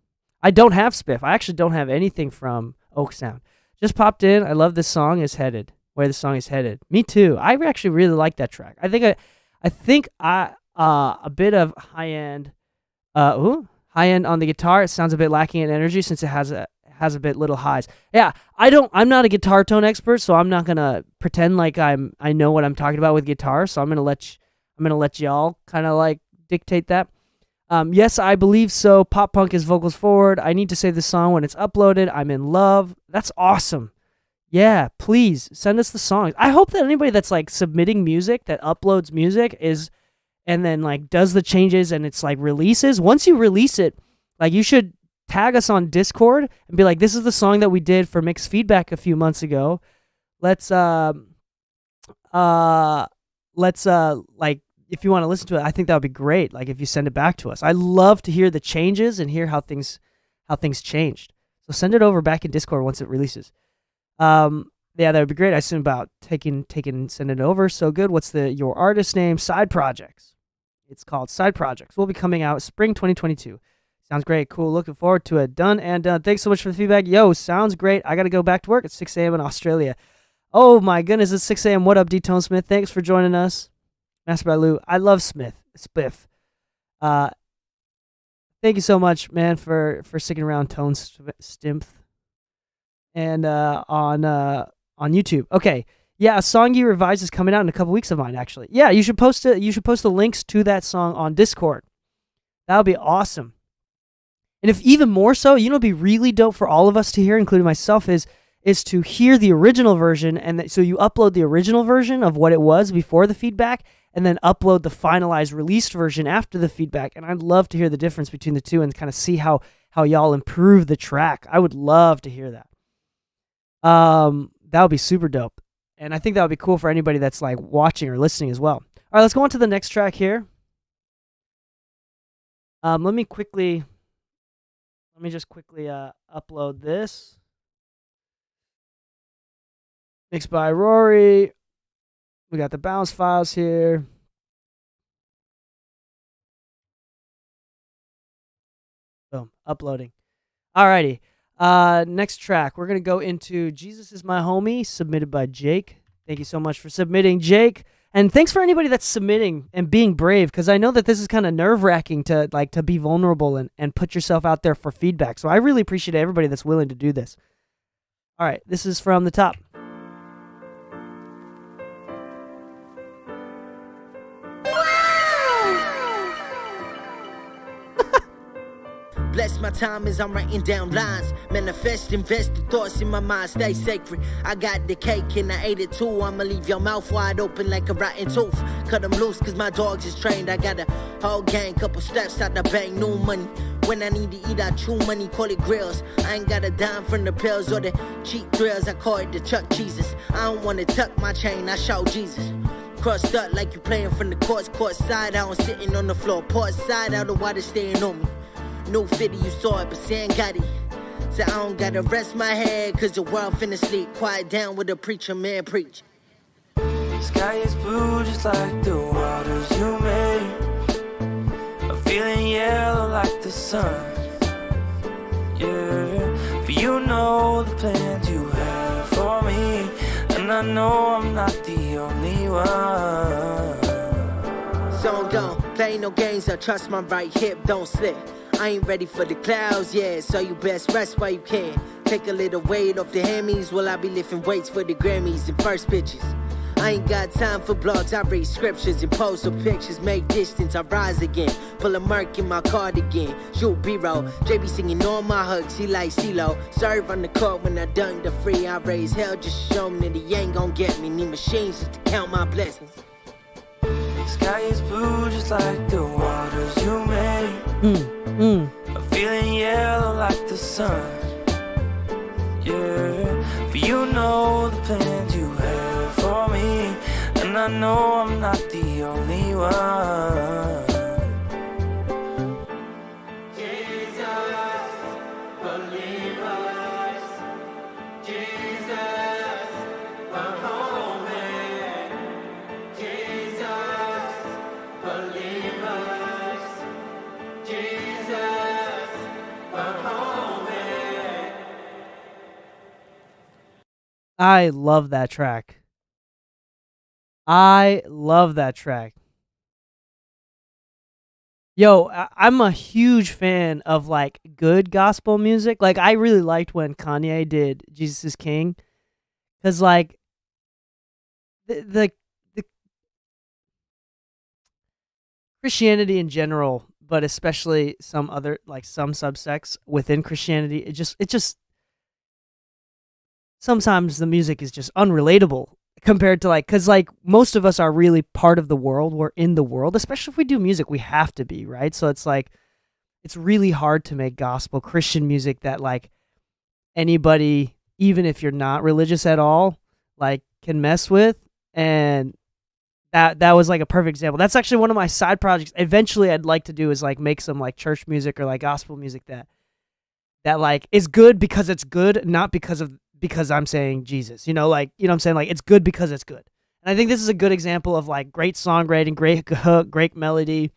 I don't have spiff. I actually don't have anything from Oak Sound. Just popped in. I love this song is headed. Where the song is headed. Me too. I actually really like that track. I think a bit of high end on the guitar. It sounds a bit lacking in energy since it has a bit little highs. Yeah, I'm not a guitar tone expert, so I'm not gonna pretend like I know what I'm talking about with guitar. So I'm gonna let y'all kind of like dictate that. Yes, I believe so. Pop punk is vocals forward. I need to save the song when it's uploaded. I'm in love. That's awesome. Yeah, please send us the songs. I hope that anybody that's like submitting music, that uploads music and then like does the changes and it's like releases. Once you release it, like you should tag us on Discord and be like, this is the song that we did for Mixed Feedback a few months ago. Let's like if you want to listen to it, I think that would be great. Like if you send it back to us. I love to hear the changes and hear how things changed. So send it over back in Discord once it releases. Yeah, that would be great. I assume about sending it over. So good. What's your artist name? Side Projects. It's called Side Projects. Will be coming out spring 2022. Sounds great. Cool. Looking forward to it. Done and done. Thanks so much for the feedback. Yo, sounds great. I got to go back to work at 6 a.m. in Australia. Oh my goodness, it's 6 a.m. What up, D-Tone Smith? Thanks for joining us. Master by Lou. I love Spiff. Thank you so much, man, for sticking around, Tone Stimpth. And on YouTube. Okay. Yeah, a song you revised is coming out in a couple weeks of mine, actually. Yeah, you should post it. You should post the links to that song on Discord. That would be awesome. And if even more so, you know, it'd be really dope for all of us to hear, including myself, is to hear the original version, and so you upload the original version of what it was before the feedback, and then upload the finalized released version after the feedback. And I'd love to hear the difference between the two and kind of see how y'all improve the track. I would love to hear that. That would be super dope. And I think that would be cool for anybody that's like watching or listening as well. All right, let's go on to the next track here. Let me just quickly upload this. Mixed by Rory. We got the bounce files here. Boom, uploading. Alrighty. Next track, we're going to go into Jesus Is My Homie, submitted by Jake. Thank you so much for submitting, Jake. And thanks for anybody that's submitting and being brave, because I know that this is kind of nerve-wracking to be vulnerable and put yourself out there for feedback. So I really appreciate everybody that's willing to do this. All right, this is from the top. Bless my time as I'm writing down lines. Manifest, invest the thoughts in my mind, stay sacred. I got the cake and I ate it too. I'ma leave your mouth wide open like a rotten tooth. Cut them loose cause my dogs is trained. I got a whole gang, couple steps out the bank, new money. When I need to eat, I chew money, call it grills. I ain't got a dime from the pills or the cheap thrills. I call it the Chuck Jesus. I don't wanna tuck my chain, I show Jesus. Crossed up like you playing from the court side. I was sitting on the floor, port side out, the water staying on me. New 50, you saw it, but Sam got it. So I don't gotta rest my head, cause the world finna sleep. Quiet down with the preacher, man, preach. Sky is blue just like the waters you made. I'm feeling yellow like the sun. Yeah, for you know the plans you have for me. And I know I'm not the only one. So don't play no games, I trust my right hip, don't slip. I ain't ready for the clouds yet, so you best rest while you can. Take a little weight off the hammies while I be lifting weights for the Grammys and first pitches. I ain't got time for blogs, I read scriptures and post some pictures. Make distance, I rise again. Pull a Merc in my cardigan. Shoot B-roll, JB singing all my hugs, he like CeeLo. Serve on the court when I dunk the free. I raise hell just to show him that he ain't gon' get me. Need machines just to count my blessings. Sky is blue just like the waters you made. I'm feeling yellow like the sun. Yeah, for you know the plans you have for me. And I know I'm not the only one. Jesus, believe us. Jesus, come home. Jesus, believe us. Jesus, come home. I love that track. I love that track. Yo, I'm a huge fan of like good gospel music. Like I really liked when Kanye did Jesus is King, because like the Christianity in general, but especially some other like some subsects within Christianity, it just sometimes the music is just unrelatable compared to like, because like most of us are really part of the world. We're in the world, especially if we do music, we have to be, right? So it's like, it's really hard to make gospel Christian music that like anybody, even if you're not religious at all, like can mess with. And that was like a perfect example. That's actually one of my side projects. Eventually I'd like to do is like make some like church music or like gospel music that like is good because it's good, not because of because I'm saying Jesus. You know, like, you know what I'm saying? Like, it's good because it's good. And I think this is a good example of like great songwriting, great hook, great melody.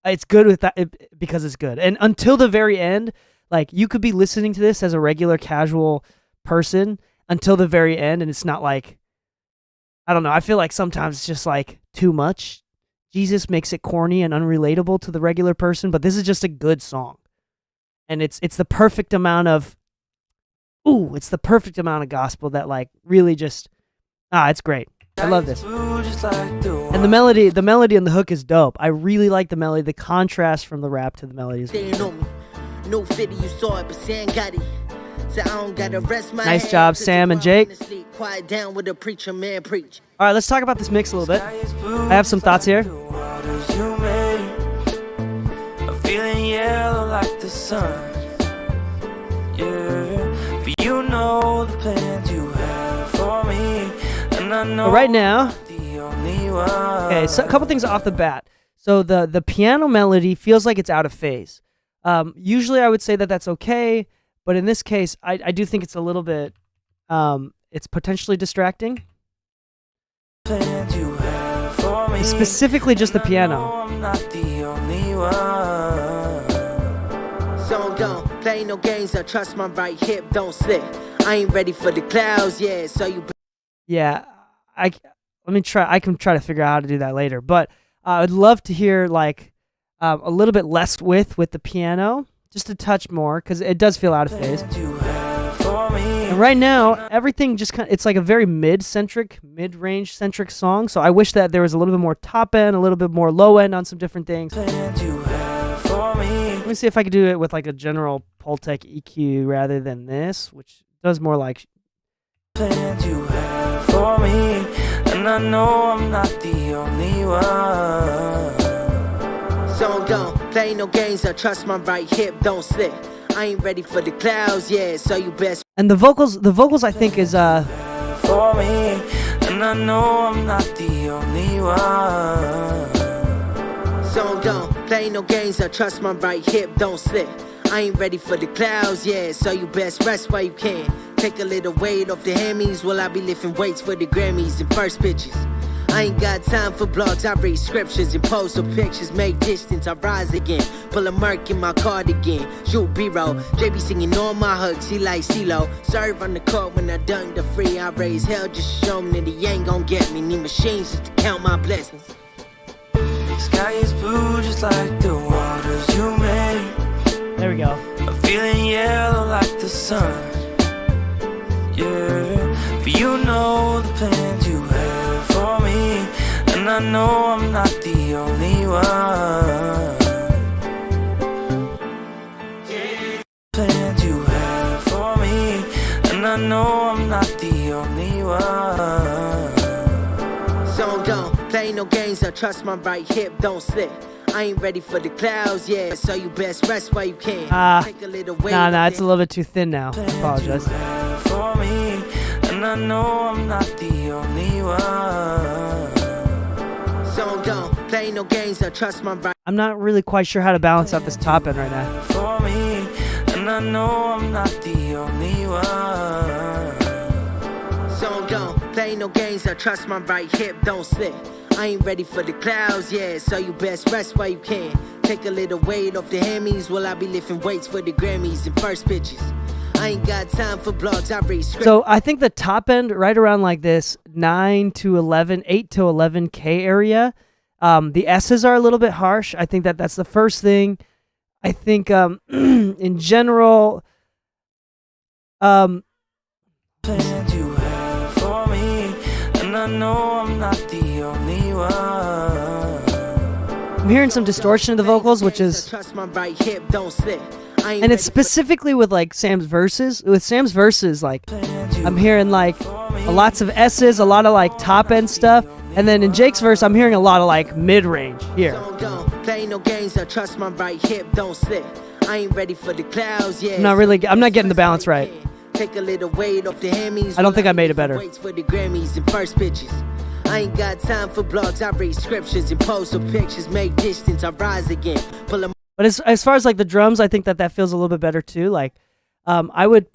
It's good with that because it's good. And until the very end, like, you could be listening to this as a regular casual person until the very end, and it's not like, I don't know. I feel like sometimes it's just like too much. Jesus makes it corny and unrelatable to the regular person, but this is just a good song. And it's the perfect amount of it's the perfect amount of gospel that like really just it's great. I love this. And the melody and the hook is dope. I really like the melody. The contrast from the rap to the melody is really dope. No 50, you saw it, but Sam got it. So I don't gotta rest my Nice job, Sam and Jake. Quiet down with the preacher man preach. All right, let's talk about this mix a little bit. I have some thoughts here. I'm feeling yellow like the sun. Yeah, but you know the plans you have for me, and I know But right now, the only one. okay, so a couple things off the bat. So the piano melody feels like it's out of phase. Usually I would say that that's okay, but in this case, I do think it's a little bit, it's potentially distracting. Plans you have for me, Specifically just the and I piano. know I'm not the only one. So don't play no games, I trust my right hip, don't slip. I ain't ready for the clouds, yeah, so you... Yeah, let me try. I can try to figure out how to do that later. But I'd love to hear like a little bit less with the piano, just a touch more, because it does feel out of phase. And right now, everything just kind of, it's like a very mid-range centric song. So I wish that there was a little bit more top end, a little bit more low end on some different things. Let me see if I could do it with like a general Pultec EQ rather than this, which does more like. Plans you have for me, and I know I'm not the only one. So don't play no games, I trust my right hip, don't slip. I ain't ready for the clouds, yeah, so you best... And the vocals I think is For me, and I know I'm not the only one. So don't play no games, I trust my right hip, don't slip. I ain't ready for the clouds, yeah, so you best rest while you can. Take a little weight off the hammies while I be lifting weights for the Grammys and first pitches. I ain't got time for blogs, I read scriptures and post some pictures, make distance, I rise again. Pull a Merc in my cardigan, shoot B-roll. JB singing all my hugs, he like CeeLo. Serve on the court when I done the free, I raise hell just to show him that he ain't gon' get me. Need machines just to count my blessings. The sky is blue just like the waters you made. there we go. I'm feeling yellow like the sun. Yeah, but you know the plans you have for me, and I know I'm not the only one. Plans you have for me, and I know I'm not the only one. So don't play no games, I trust my right hip, don't slip. I ain't ready for the clouds, yeah, so you best rest while you can. Take a little weight Nah, it's a little bit too thin now. I apologize. For me, and I know I'm not the only one. So don't play no games, I trust my right. I'm not really quite sure how to balance out this top end right now. For me, and I know I'm not the only one. So don't play no games, I trust my right hip, don't slip. I ain't ready for the clouds, yeah, so you best rest while you can. Take a little weight off the hammies while I be lifting weights for the Grammys and first pitches. I ain't got time for blogs, I read scripts. So I think the top end, right around like this 8 to 11K area, the S's are a little bit harsh. I think that's the first thing. I think in general, Plans you have for me, and I know I'm not the only one. I'm hearing some distortion in the vocals, which is, Trust my right hip, don't slip. I ain't and it's ready for- specifically with like Sam's verses. With Sam's verses, like I'm hearing like lots of S's, a lot of like top end stuff, and then in Jake's verse, I'm hearing a lot of like mid range here. So don't play no games, I trust my right hip, don't slip. I ain't ready for the clouds, yeah. I'm not getting the balance right. Take a little weight off the hammies. I don't think I made it better. Waits for the Grammys and first pitches. I ain't got time for blogs, I read scriptures and post some pictures, make distance, I rise again. Pull a But as far as like the drums, I think that feels a little bit better too. Like I would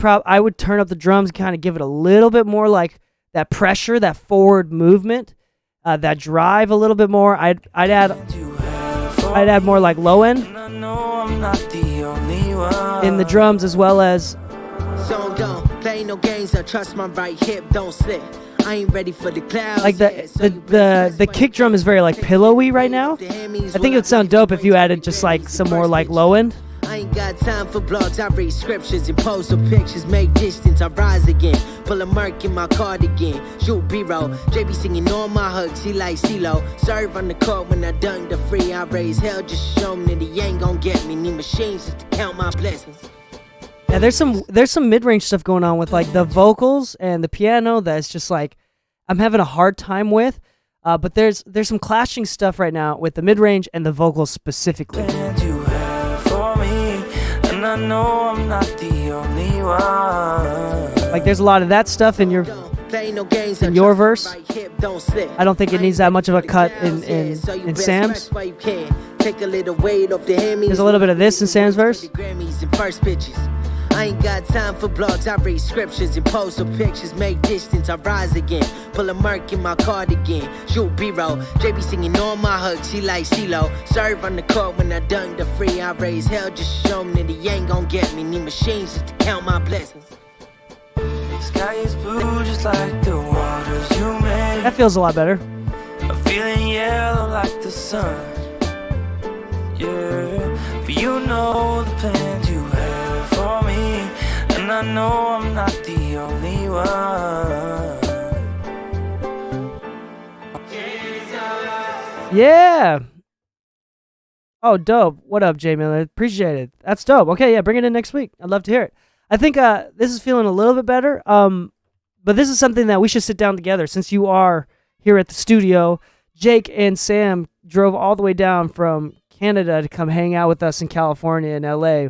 turn up the drums, kind of give it a little bit more like that pressure, that forward movement, that drive a little bit more. I'd add more like low end in the drums, as well as So don't play no games. I trust my right hip, don't slip. I ain't ready for the clouds. like the kick drum is very like pillowy right now. I think it would sound dope if you added just like some more like low end. I ain't got time for blogs, I read scriptures and pose with pictures, make distance, I rise again. Pull a Merc in my cardigan, shoot B-roll. JB singing all my hugs, he like CeeLo. Serve on the court when I dunk the free, I raise hell just to show him that he ain't gon' get me. Need machines just to count my blessings. Yeah, there's some mid-range stuff going on with like the vocals and the piano that's just like I'm having a hard time with. But there's some clashing stuff right now with the mid-range and the vocals specifically. And I know I'm not the only one. Like there's a lot of that stuff in your verse. I don't think it needs that much of a cut in Sam's. There's a little bit of this in Sam's verse. I ain't got time for blogs, I read scriptures and pose with pictures, make distance, I rise again. Pull a Merc in my cardigan, shoot B-roll. JB singing all my hugs, he like CeeLo. Serve on the court when I dunk the free, I raise hell just to show him that he ain't gon' get me. Need machines just to count my blessings. Sky is blue just like the waters you made. That feels a lot better. I'm feeling yellow like the sun. Yeah, for you know the plans you have for me, and I know I'm not the only one. Yeah. Oh, dope. What up, Jay Miller? Appreciate it. That's dope. Okay, yeah, bring it in next week. I'd love to hear it. I think this is feeling a little bit better. But this is something that we should sit down together. Since you are here at the studio, Jake and Sam drove all the way down from Canada to come hang out with us in California and LA.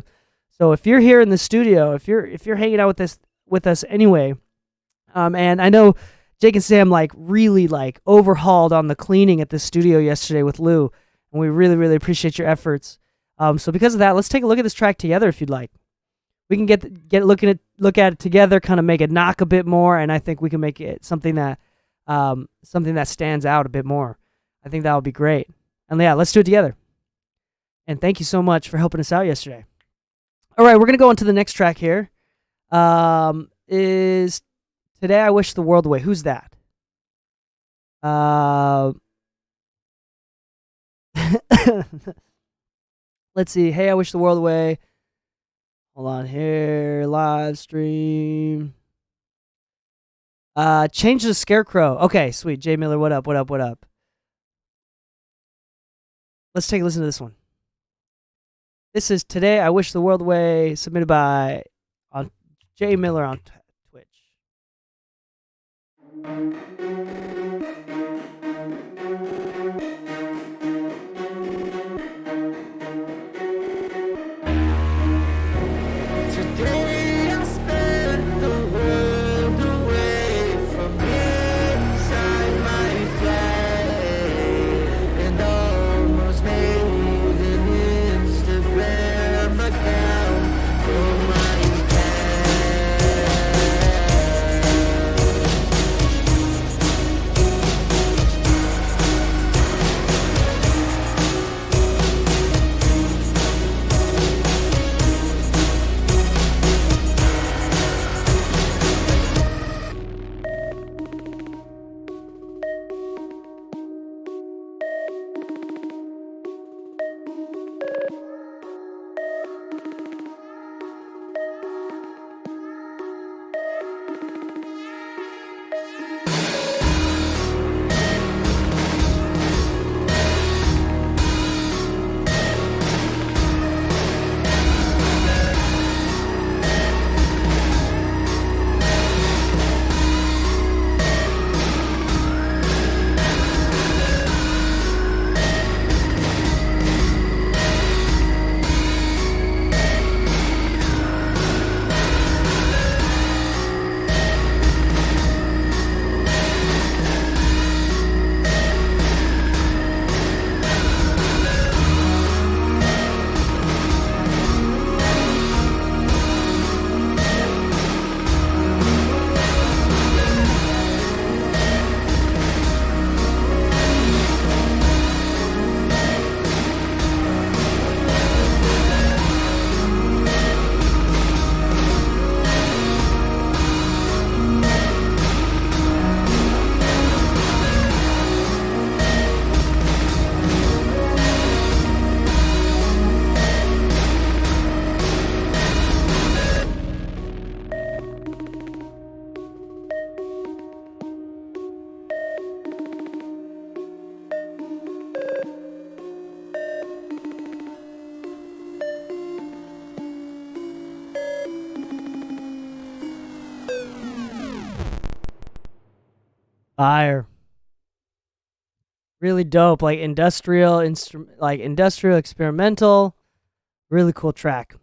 So if you're here in the studio, if you're hanging out with us anyway, and I know Jake and Sam like really like overhauled on the cleaning at the studio yesterday with Lou, and we really, really appreciate your efforts. So because of that, let's take a look at this track together if you'd like. We can look at it together, kind of make it knock a bit more, and I think we can make it something that stands out a bit more. I think that would be great. And yeah, let's do it together. And thank you so much for helping us out yesterday. All right, we're gonna go on to the next track here. Is Today I Wish the World Away. Who's that? Let's see. Hey, I Wish the World Away. Hold on here. Live stream. Change the Scarecrow. Okay, sweet. Jay Miller, what up? What up? What up? Let's take a listen to this one. This is Today I Wish the World Away, submitted by Jay Miller on Twitch. Today I spent the world away from inside my flight, and almost made an Instagram account for my cat. Fire. Really dope, like industrial experimental. Really cool track.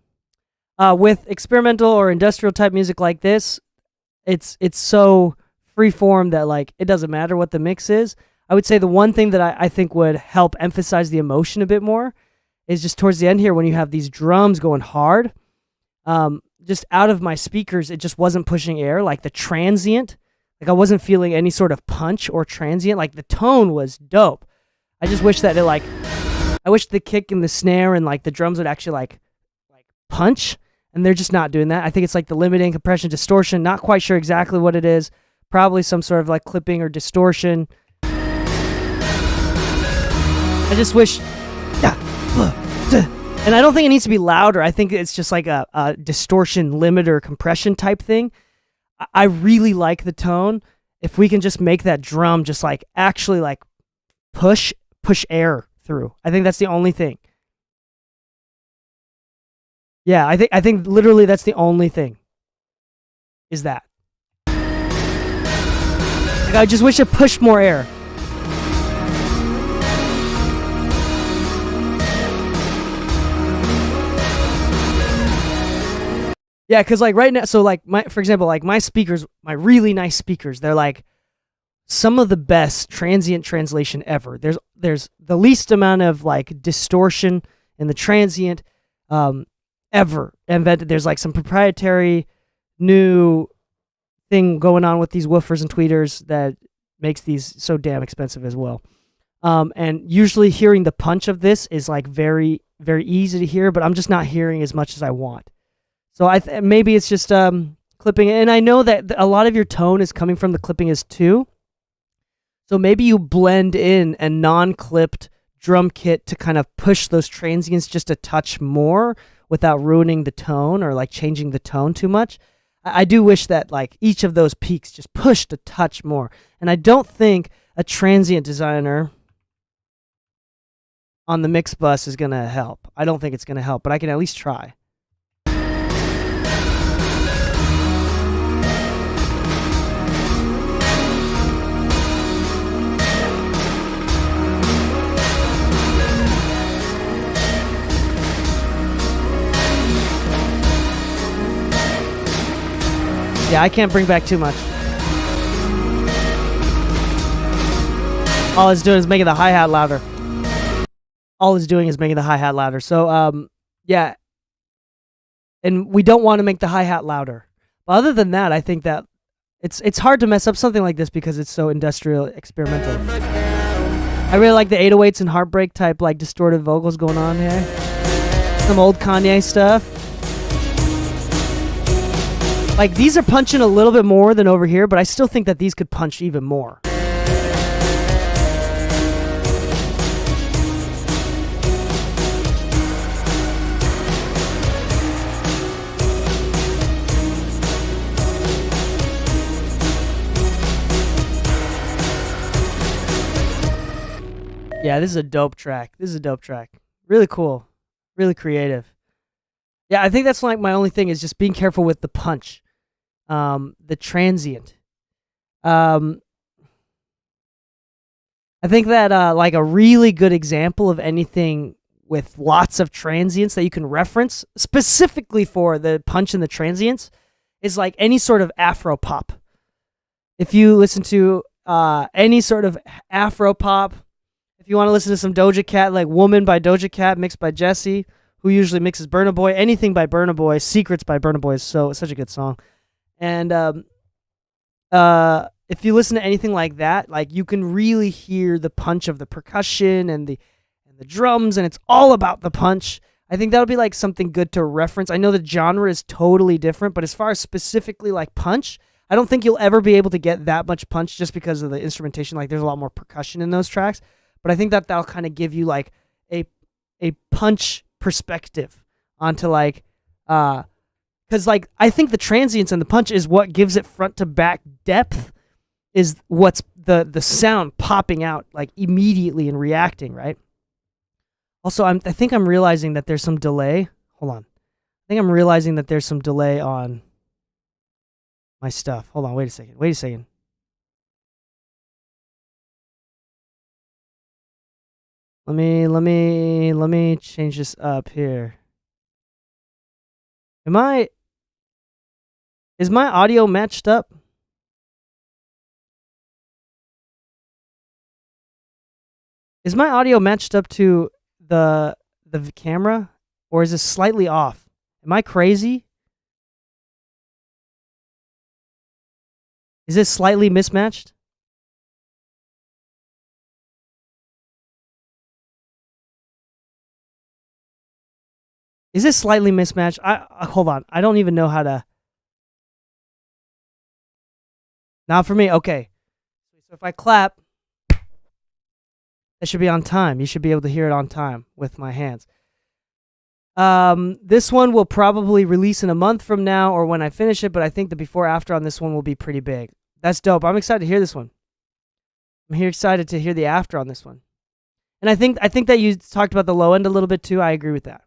With experimental or industrial type music like this, it's so free form that like it doesn't matter what the mix is. I would say the one thing that I think would help emphasize the emotion a bit more is just towards the end here when you have these drums going hard. Just out of my speakers, it just wasn't pushing air. Like the transient, like I wasn't feeling any sort of punch or transient. Like the tone was dope. I just wish that I wish the kick and the snare and like the drums would actually like punch, and they're just not doing that. I think it's like the limiting, compression, distortion. Not quite sure exactly what it is. Probably some sort of like clipping or distortion. I just wish. And I don't think it needs to be louder. I think it's just like a distortion limiter compression type thing. I really like the tone. If we can just make that drum just like actually like push air through. I think that's the only thing. Yeah, I think literally that's the only thing. Is that. Like, I just wish it pushed more air. Yeah, because like right now, so like for example, like my speakers, my really nice speakers, they're like some of the best transient translation ever. There's the least amount of like distortion in the transient ever invented. There's like some proprietary new thing going on with these woofers and tweeters that makes these so damn expensive as well. And usually hearing the punch of this is like very, very easy to hear, but I'm just not hearing as much as I want. So maybe it's just clipping, and I know that a lot of your tone is coming from the clipping as too. So maybe you blend in a non-clipped drum kit to kind of push those transients just a touch more without ruining the tone or like changing the tone too much. I do wish that like each of those peaks just pushed a touch more. And I don't think a transient designer on the mix bus is going to help. I don't think it's going to help, but I can at least try. Yeah, I can't bring back too much. All it's doing is making the hi-hat louder. So, yeah. And we don't want to make the hi-hat louder. But other than that, I think that it's hard to mess up something like this because it's so industrial experimental. I really like the 808s and heartbreak type like distorted vocals going on here. Some old Kanye stuff. Like, these are punching a little bit more than over here, but I still think that these could punch even more. Yeah, this is a dope track. Really cool. Really creative. Yeah, I think that's like my only thing is just being careful with the punch. The transient. I think that like a really good example of anything with lots of transients that you can reference specifically for the punch and the transients is like any sort of Afro pop. If you listen to any sort of Afro pop, if you want to listen to some Doja Cat, like Woman by Doja Cat mixed by Jesse, who usually mixes Burna Boy, anything by Burna Boy, Secrets by Burna Boy is such a good song. And if you listen to anything like that, like you can really hear the punch of the percussion and the drums, and it's all about the punch. I think that'll be like something good to reference. I know the genre is totally different, but as far as specifically like punch, I don't think you'll ever be able to get that much punch just because of the instrumentation. Like there's a lot more percussion in those tracks, but I think that that'll kind of give you like a punch perspective onto like because like I think the transients and the punch is what gives it front to back depth, is what's the sound popping out like immediately and reacting, right? Also, I think I'm realizing that there's some delay. Hold on. I think I'm realizing that there's some delay on my stuff. Hold on, wait a second. Let me change this up here. Is my audio matched up? Is my audio matched up to the camera, or is it slightly off? Am I crazy? Is it slightly mismatched? Is this slightly mismatched? Hold on. I don't even know how to. Not for me. Okay. So if I clap, that should be on time. You should be able to hear it on time with my hands. This one will probably release in a month from now or when I finish it, but I think the before after on this one will be pretty big. That's dope. I'm excited to hear this one. I'm here excited to hear the after on this one. And I think that you talked about the low end a little bit too. I agree with that.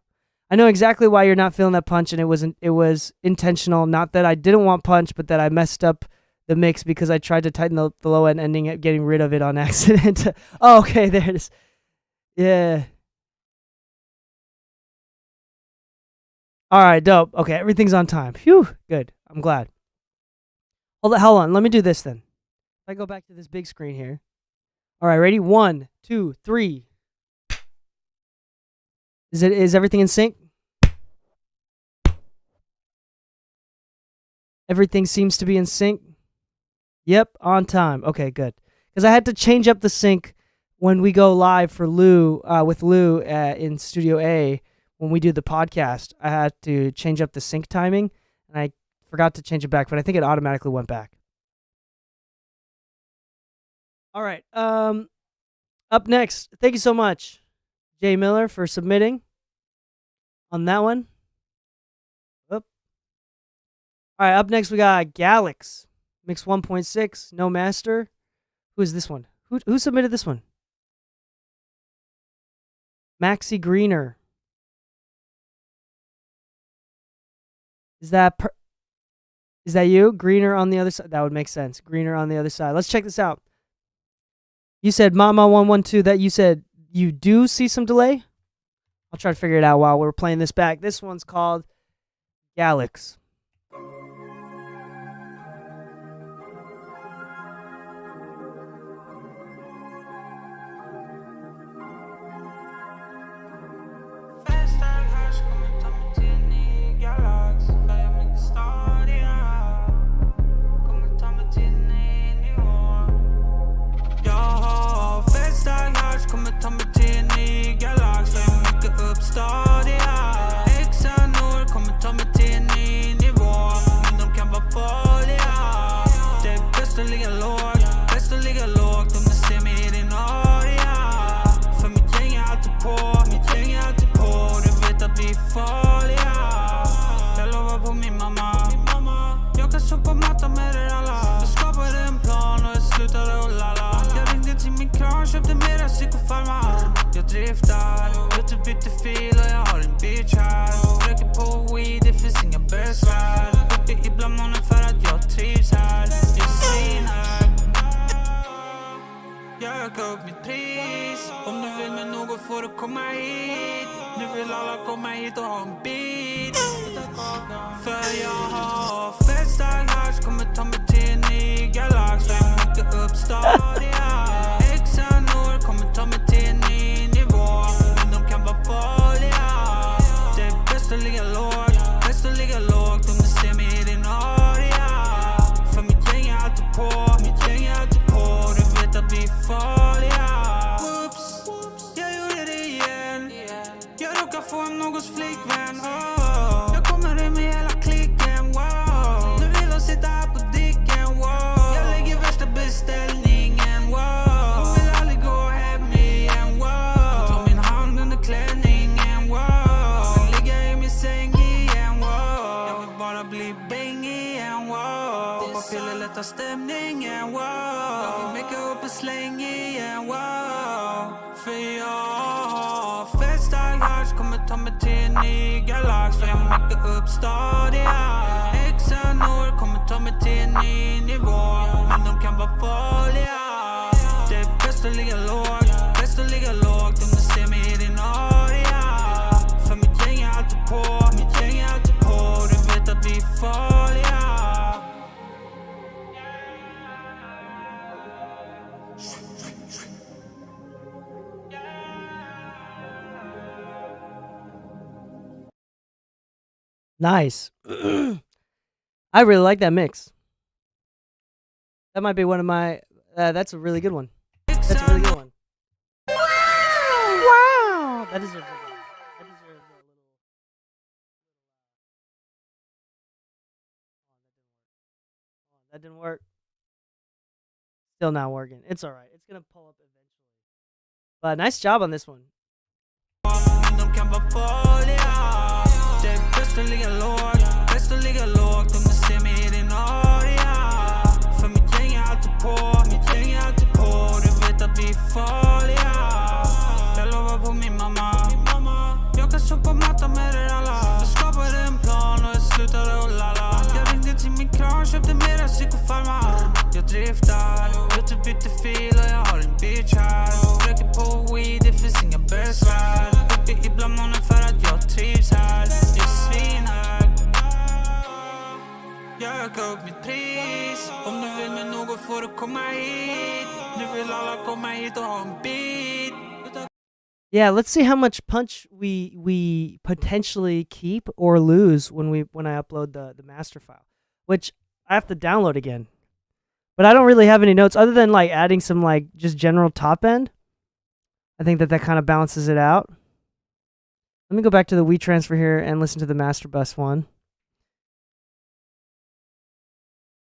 I know exactly why you're not feeling that punch, and it was intentional. Not that I didn't want punch, but that I messed up the mix because I tried to tighten the low end, ending up getting rid of it on accident. Oh, okay, there it is. Yeah. All right, dope. Okay, everything's on time. Phew, good. I'm glad. Hold on. Let me do this then. If I go back to this big screen here. All right, ready? 1, 2, 3. Is everything in sync? Everything seems to be in sync. Yep, on time. Okay, good. Because I had to change up the sync when we go live for Lou, with Lou in Studio A. When we do the podcast, I had to change up the sync timing, and I forgot to change it back, but I think it automatically went back. All right. Up next, thank you so much, Jay Miller, for submitting on that one. Oop. All right, up next we got Galix, Mix 1.6, No Master. Who is this one? Who submitted this one? Maxi Greener. Is that you? Greener on the other side? That would make sense. Greener on the other side. Let's check this out. You said Mama 112 that you said you do see some delay? I'll try to figure it out while we're playing this back. This one's called Galix. Jag driftar, ute byter fil och jag har en bitch här. Röker på weed, det finns inga besvär. Uppe ibland månen för att jag trivs här. Jag svinar. Jag ökar upp mitt pris. Om du vill med något får du komma hit. Nu vill alla komma hit och ha en beat. För jag har fett stark hash. Kommer ta mig till en ny galax. För jag mycket uppstadiga. Exanor kommer ta mig till en ny nivå. Men de kan vara farliga. Det är bäst att ligga lågt. Bäst att ligga lågt om du ser mig i din area. För mitt gäng är alltid på. Mitt gäng är alltid på. Du vet att vi är farliga. Whoops, jag gjorde det igen. Jag råkar få någons flickvän. Jag kommer in med hela klicken. Wow. Nu vill de sitta här på dicken. Wow. Jag lägger värsta beställningen. Wow. Hon vill aldrig gå hem igen. Wow. Ta min hand under klänningen. Wow. Jag vill ligga i min säng igen. Wow. Jag vill bara bli bäng igen. Wow. Hoppa piller lätta stämningen. Wow. Jag vill mecka upp en släng igen. Wow. För jag fett stark hash. Kommer ta mig till en ny galax. För jag mecka upp stadiga. Exanor kommer ta mig till en ny nivå. Men de kan vara farliga. Det är bäst att ligga lågt. Bäst att ligga lågt om du ser Nice. I really like that mix. That might be one of my. That's a really good one. That's a really good one. Wow! That deserves a little. That deserves a little. That didn't work. Still not working. It's all right. It's gonna pull up eventually. But nice job on this one. Jag driftar, ute bytte fil och jag har en bitch här. Röker på weed, det finns inga besvär. Uppe ibland månen för att jag trivs här. Jag är svinhög. Jag ökar upp mitt pris. Om du vill med något får du komma hit. Nu vill alla komma hit och ha en beat. Yeah, let's see how much punch we potentially keep or lose when I upload the master file, which I have to download again. But I don't really have any notes other than like adding some like just general top end. I think that kind of balances it out. Let me go back to the WeTransfer here and listen to the master bus one.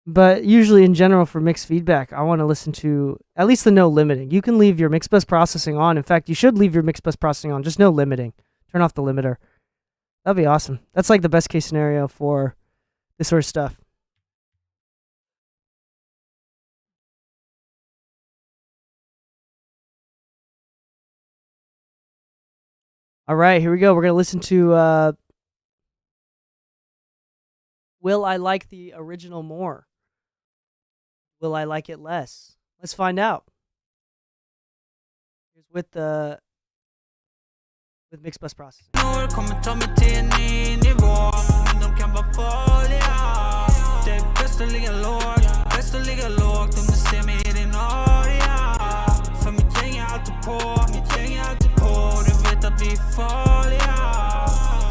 But usually in general for mixed feedback, I want to listen to at least the no limiting. You can leave your mix bus processing on. In fact, you should leave your mix bus processing on. Just no limiting. Turn off the limiter. That'd be awesome. That's like the best case scenario for this sort of stuff. All right, here we go. We're going to listen to Will I Like the Original More? Will I Like It Less? Let's find out. Here's with mixed bus processing.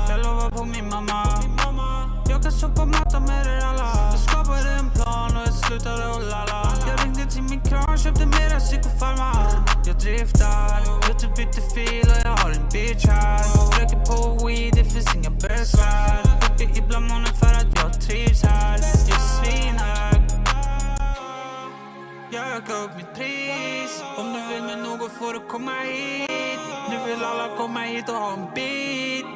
Jag lovar på min mamma. Jag kan stå på mattan med er alla. Jag skapade en plan och jag slutade att lalla. Jag ringde till min kran, köpte mera psykofarma. Jag driftar, ute bytte fil och jag har en bitch här. Röker på weed, det finns inga besvär. Uppe ibland månen för att jag trivs här. Jag är svinhög. Jag ökar upp mitt pris. Om du vill med något får du komma hit. Nu vill alla komma hit och ha en beat.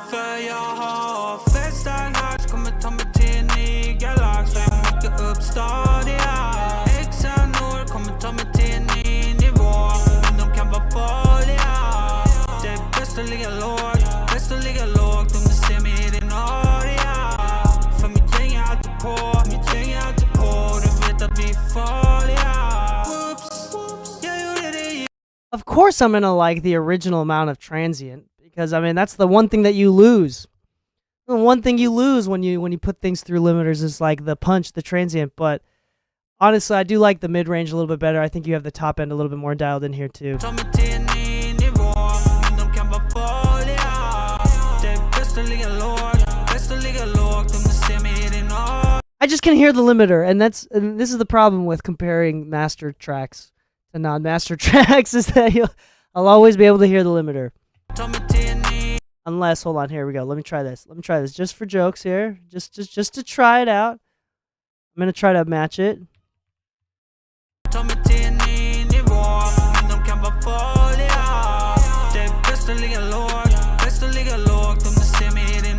För jag har fett stark hash. Kommer ta mig till en ny galax. För jag mycket uppstadiga. Exanor kommer ta mig till en ny nivå. Men de kan vara farliga. Det är bäst att ligga lågt. Bäst att ligga lågt om du ser mig i din area. För mitt gäng är alltid på. Mitt gäng är alltid på. Du vet att vi är farliga. Jag gjorde det. Of course I'm going to like the original amount of transient. Because, I mean, that's the one thing that you lose. The one thing you lose when you put things through limiters is like the punch, the transient. But honestly, I do like the mid-range a little bit better. I think you have the top end a little bit more dialed in here too. I just can hear the limiter, and this is the problem with comparing master tracks to non-master tracks, is that I'll always be able to hear the limiter. Unless, hold on, here we go. Let me try this. Just for jokes here. Just to try it out. I'm going to try to match it.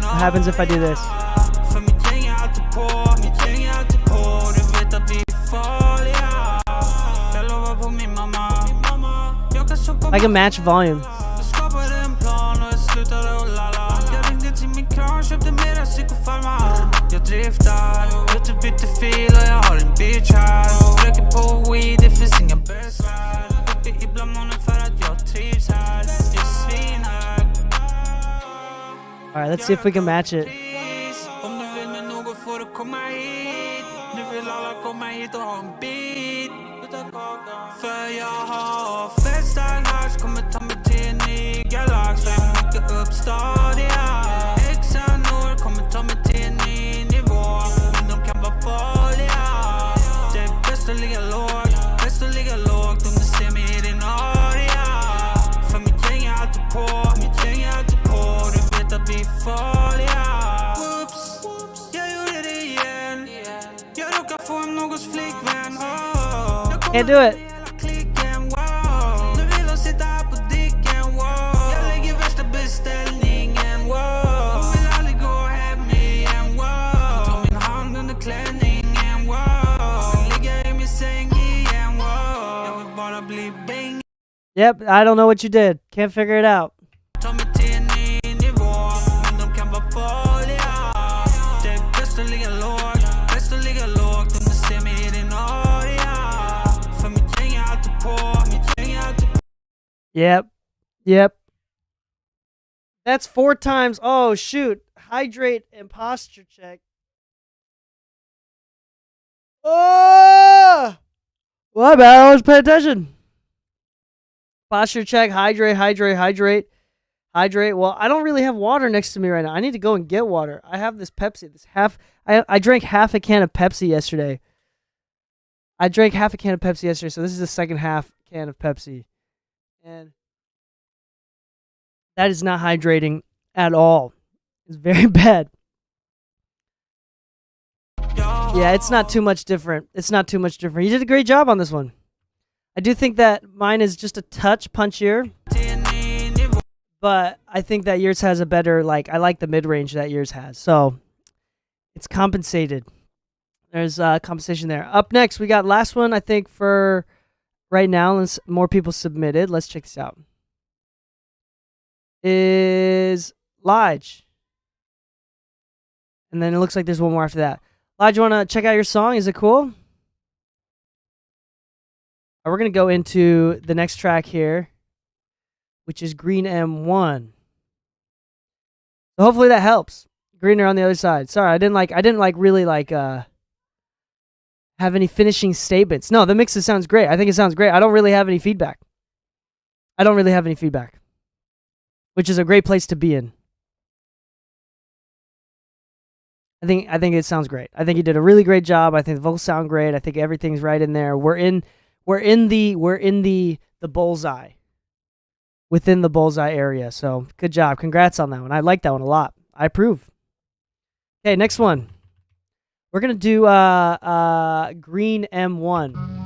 What happens if I do this? I can match volume. Jag driftar, ute bytte fil och jag har en bitch här. Röker på weed, det finns inga besvär. Uppe ibland månen för att jag trivs här. Jag är svinhög. Alright, let's see if we can match it. Om du vill med något får du komma hit. Nu vill alla komma hit och ha en beat. För jag har fett stark hash. Kommer ta mig till en ny galax. För jag mycket uppstadiga. Exanor Can't do it. Yep, I don't know what you did. Can't figure it out. Yep. That's 4 times. Oh, shoot. Hydrate and posture check. Oh! Well, I always pay attention. Posture check, hydrate. Well, I don't really have water next to me right now. I need to go and get water. I have this Pepsi. I drank half a can of Pepsi yesterday. So this is the second half can of Pepsi. And that is not hydrating at all. It's very bad. Yeah, it's not too much different. You did a great job on this one. I do think that mine is just a touch punchier. But I think that yours has a better, I like the mid-range that yours has. So, it's compensated. There's compensation there. Up next, we got last one, I think, for right now. More people submitted. Let's check this out. Is Lige. And then it looks like there's one more after that. Lige, you want to check out your song? Is it cool? We're going to go into the next track here, which is Green M1. So hopefully that helps. Greener on the other side. Sorry, I didn't really have any finishing statements. No, the mix sounds great. I think it sounds great. I don't really have any feedback. Which is a great place to be in. I think it sounds great. I think you did a really great job. I think the vocals sound great. I think everything's right in there. We're in the bullseye. Within the bullseye area. So good job. Congrats on that one. I like that one a lot. I approve. Okay, next one. We're gonna do Green M1.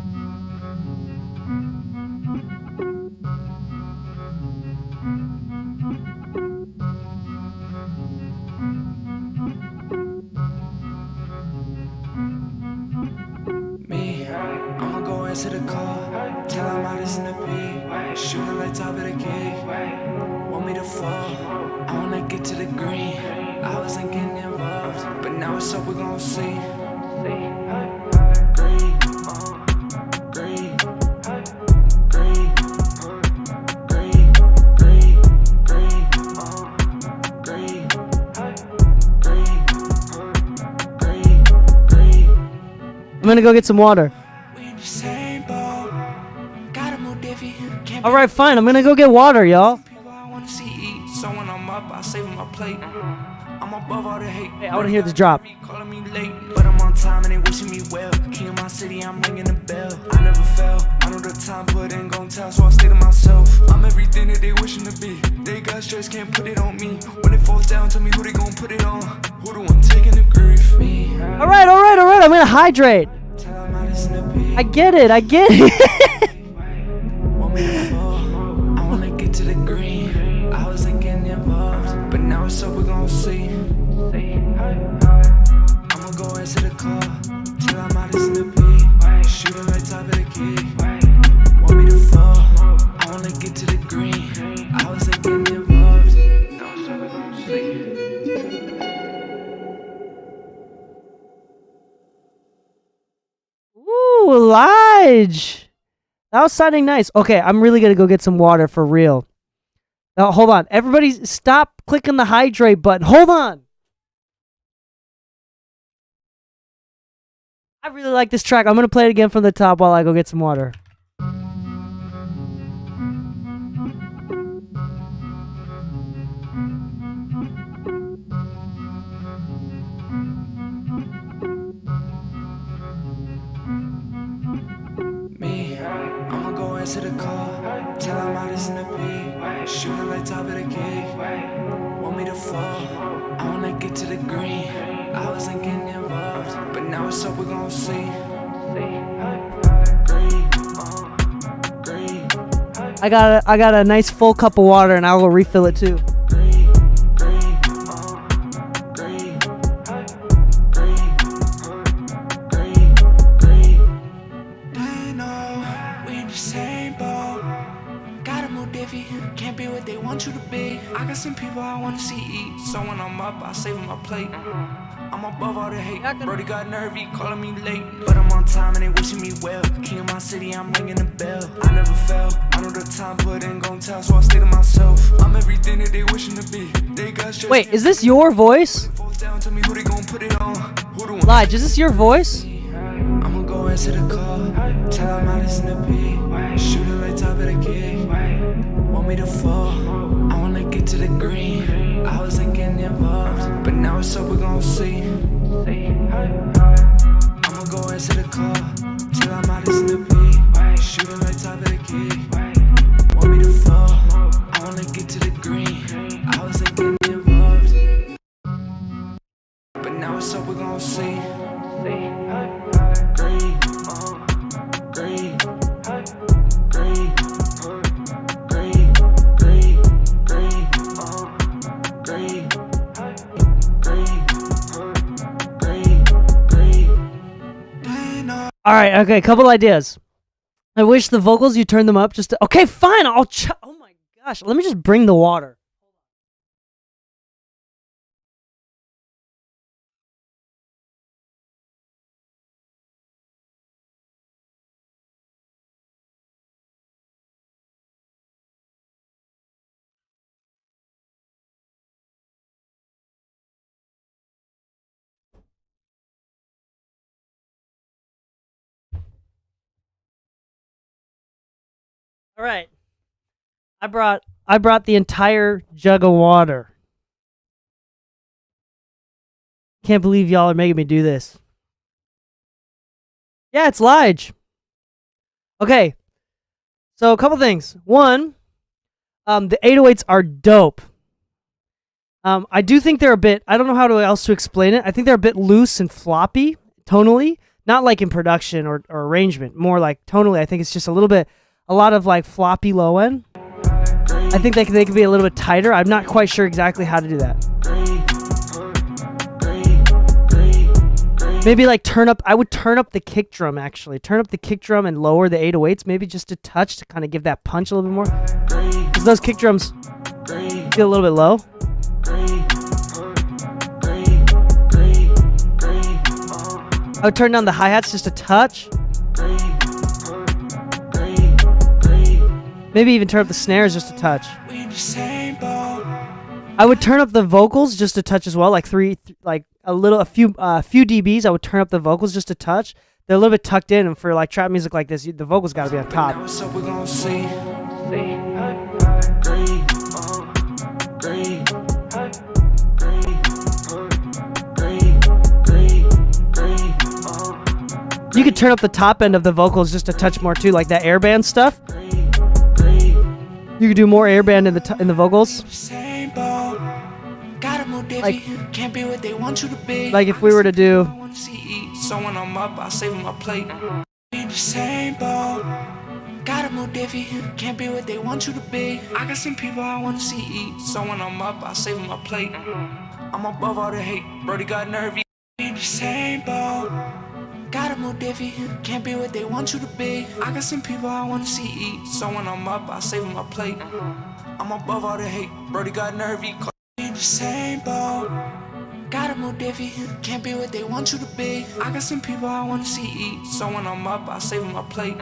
To the car, tell I'm out in the beat, shooting like top of the cake. Want me to fall? I wanna get to the green. I wasn't getting involved, but now it's up, we're gonna see. Green, green, green, green, green, green, green, green. I'm gonna go get some water. All right, fine. I'm gonna go get water, y'all. So when I'm up, I save my plate. I'm above all the hate. Hey, I want to hear this drop. Calling me late, but I'm on time and they wishing me well. King of my city, I'm ringing the bell. I never fell. I know the time put in gon' tell, so I stay to myself. I'm everything that they wishing to be. They got stress, can't put it on me. When it falls down, tell me who they gon' put it on. Who the one taking the grief? Me. All right. I'm gonna hydrate. I get it. I wanna get to the green. I wasn't getting involved, but now it's up, we're gonna see. I'ma go into the car, till I'm out in the beat, shooting like top of the key. Want me to fall? I wanna get to the green. I wasn't getting involved, now it's up, we're gonna see. Ooh, Lige. That was sounding nice. Okay, I'm really going to go get some water for real. Now, hold on. Everybody stop clicking the hydrate button. Hold on. I really like this track. I'm going to play it again from the top while I go get some water. To the car, till I'm out in the beat, shooting like top of the cake. Want me to fall? I wanna get to the green. I wasn't getting involved, but now it's up, we're gonna see. Green. I got a nice full cup of water, and I'll go refill it too. Can't be what they want you to be. I got some people I wanna see eat. So when I'm up, I save my plate. I'm above all the hate. Brody got nervy, calling me late. But I'm on time and they wishing me well. King of my city, I'm ringing the bell. I never fell. I know the time put in gon' tell, so I stay to myself. I'm everything that they wishing to be. They got shit. Wait, is this your voice? Lige, is this your voice? I'ma go answer the call. Tell I'm not listening to beat. Shooting like top of the key. Want me to fall? I wanna get to the green. I wasn't getting involved, but now it's up, we're gon' see. I'ma go answer the call. Tell I'm not listening to beat. Shooting like top of the key. Want me to fall? I wanna get to the green. I wasn't getting involved, but now it's up, we're gon' see. Green, green, green, green, green, green, green, green, green, green. All right, okay, couple ideas. I wish the vocals you turn them up just to, okay, fine. Oh my gosh, let me just bring the water. All right. I brought the entire jug of water. Can't believe y'all are making me do this. Yeah, it's Lige. Okay. So a couple things. One, the 808s are dope. I do think they're a bit, I don't know how else to explain it. I think they're a bit loose and floppy tonally, not like in production or arrangement, more like tonally. I think it's just a lot of like floppy low end. I think they could be a little bit tighter. I'm not quite sure exactly how to do that. Maybe like I would turn up the kick drum actually. Turn up the kick drum and lower the 808s maybe just a touch to kind of give that punch a little bit more. Because those kick drums feel a little bit low. I would turn down the hi-hats just a touch. Maybe even turn up the snares just a touch. I would turn up the vocals just a touch as well, like a few dBs. I would turn up the vocals just a touch. They're a little bit tucked in, and for like trap music like this, the vocals got to be on top. You could turn up the top end of the vocals just a touch more too, like that airband stuff. You could do more airband in the vocals. Like if we were to do. So when I'm up, I save my plate. In the same boat, gotta move diffy. Can't be what they want you to be. I got some people I wanna see eat. So when I'm up, I save my plate. I'm above all the hate. Brody got nervy. In the same boat, gotta move diffy. Can't be what they want you to be. I got some people I wanna see eat. So when I'm up, I save my plate. I'm above all the hate. Brody got nervy. In the same boat. Gotta move diffy, can't be what they want you to be. I got some people I wanna see eat. So when I'm up, I save my plate.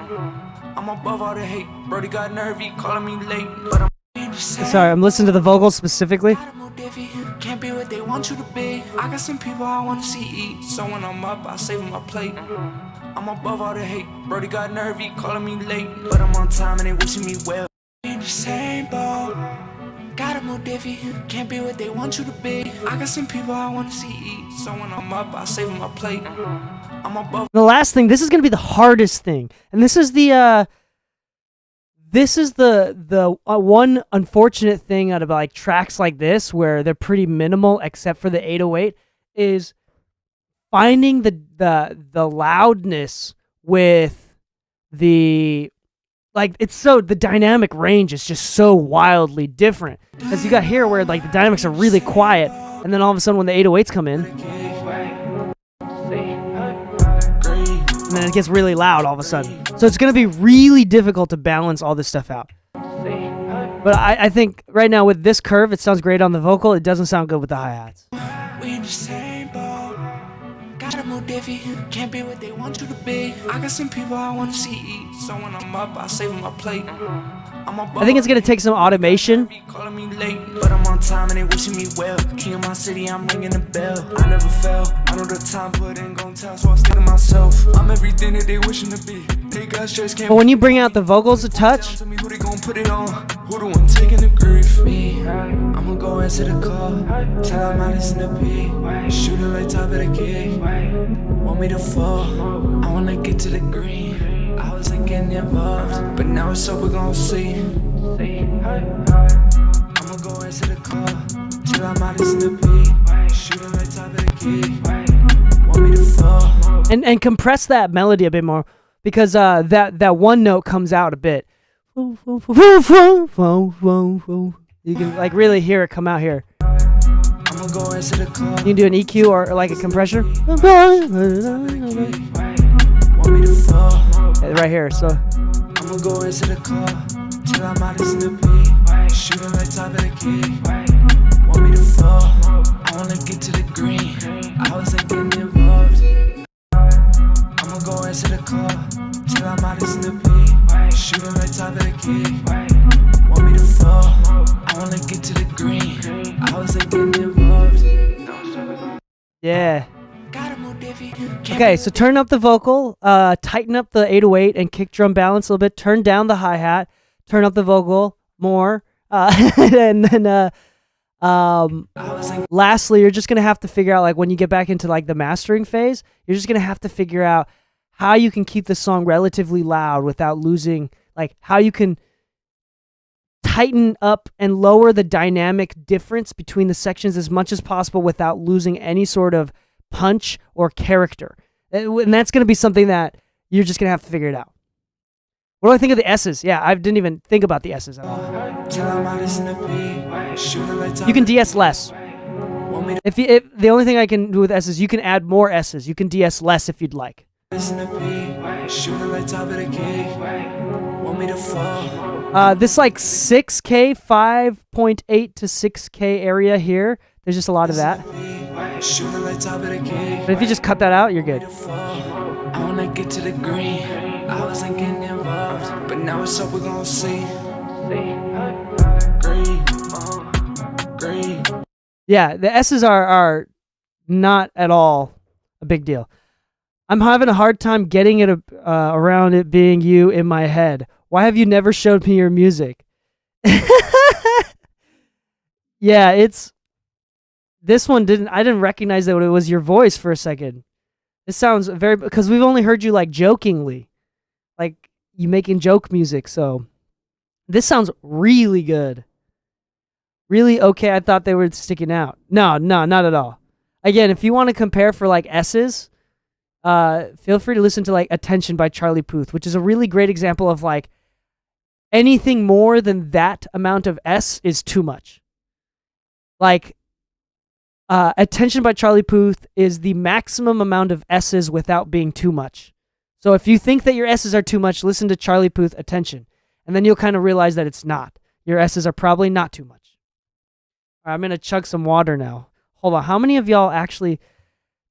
I'm above all the hate. Brody got nervy, calling me late. But I'm in the same. Sorry, I'm listening to the vocals specifically. Gotta move diffy, can't be what they want you to be. I got some people I wanna see eat. So when I'm up, I save my plate. I'm above all the hate. Brody got nervy, calling me late. But I'm on time and they wishing me well. In the same boat. Gotta move diffy, can't be what they want you to be. I got some people I wanna see eat. So when I'm up, I save my plate. I'm above. The last thing, this is gonna be the hardest thing, and this is the one unfortunate thing out of like tracks like this where they're pretty minimal except for the 808 is finding the loudness with the like it's so the dynamic range is just so wildly different. Because you got here where like the dynamics are really quiet, and then all of a sudden when the 808s come in, and then it gets really loud all of a sudden. So it's gonna be really difficult to balance all this stuff out. But I think right now with this curve, it sounds great on the vocal. It doesn't sound good with the hi-hats. We in the same boat. Gotta move diffy. Can't be what they want you to be. I got some people I want to see eat. So when I'm up, I save my plate. I think it's gonna take some automation. Calling me late, but I'm on time and they wishing me well. King of my city, I'm ringing the bell. I never fell. I know the time put in gon' tell, so I stay to myself. I'm everything that they wishing to be. They got stress, can't. But when you bring out the vocals a touch, Tell me who they gon' put it on. Who the one taking the grief? Me. I'ma go answer the call. Tell I'm out in the beat. Shoot it like top of the key. Want me to fall? I wanna get to the green. I wasn't getting involved, but now it's up, we're gon' see. I'ma go answer the call. Till I'm out in the beat. Shoot it like top of the key. Want me to fall? and compress that melody a bit more, because that one note comes out a bit. You can like really hear it come out here. I'ma go answer the call. You can do an EQ or like a compressor. Want me to fall? Right here. So I'ma go answer the call. Till I'm out in the beat. Shoot it like top of the key. Want me to fall? I wanna get to the green. I wasn't getting involved. I'ma go answer the call. Till I'm out in the beat. Shoot it like top of the key. Want me to fall? I wanna get to the green. I wasn't getting involved. yeah. Gotta move diffy. Okay, so turn up the vocal, tighten up the 808 and kick drum balance a little bit, turn down the hi-hat, turn up the vocal more, and then lastly, you're just gonna have to figure out, like when you get back into like the mastering phase, you're just gonna have to figure out how you can keep the song relatively loud without losing, like how you can tighten up and lower the dynamic difference between the sections as much as possible without losing any sort of punch or character. And that's going to be something that you're just going to have to figure it out. What do I think of the S's? Yeah, I didn't even think about the S's at all. You can DS less. If the only thing I can do with S's, you can add more S's. You can DS less if you'd like. This like 6K, 5.8 to 6K area here, there's just a lot of that. But if you just cut that out, you're good. I wanna get to the green. I wasn't getting involved, but now it's up, we're gonna see. Green. Yeah, the S's are not at all a big deal. I'm having a hard time getting it around it being you in my head. Why have you never showed me your music? Yeah, this one I didn't recognize that it was your voice for a second. This sounds because we've only heard you like jokingly, like you making joke music. So this sounds really good. Really okay. I thought they were sticking out. No, not at all. Again, if you want to compare for like S's, feel free to listen to like Attention by Charlie Puth, which is a really great example of like anything more than that amount of S is too much. Like Attention by Charlie Puth is the maximum amount of S's without being too much. So if you think that your S's are too much, listen to Charlie Puth Attention, and then you'll kind of realize that it's not. Your S's are probably not too much. All right, I'm gonna chug some water now. Hold on, how many of y'all actually?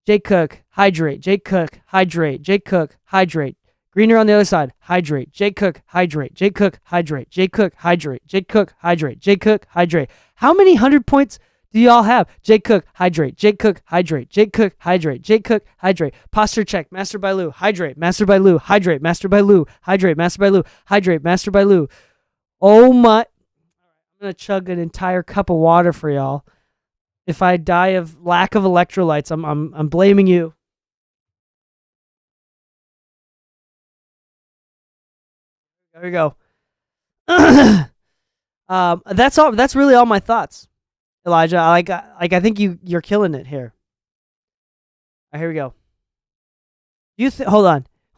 Jake Cook, hydrate. Jake Cook, hydrate. Jake Cook, hydrate. Greener on the other side, hydrate. Jake Cook, hydrate. Jake Cook, hydrate. Jake Cook, hydrate. Jake Cook, hydrate. Jake Cook, hydrate. How many 100 points do y'all have? Jake Cook, hydrate. Jake Cook, hydrate. Jake Cook, hydrate. Jake Cook, hydrate. Posture check. Master by Lou, hydrate. Master by Lou, hydrate. Master by Lou, hydrate. Master by Lou, hydrate. Master by Lou. Oh my! I'm gonna chug an entire cup of water for y'all. If I die of lack of electrolytes, I'm blaming you. There we go. That's all. That's really all my thoughts, Elijah. I think you're killing it here. All right, here we go. Hold on.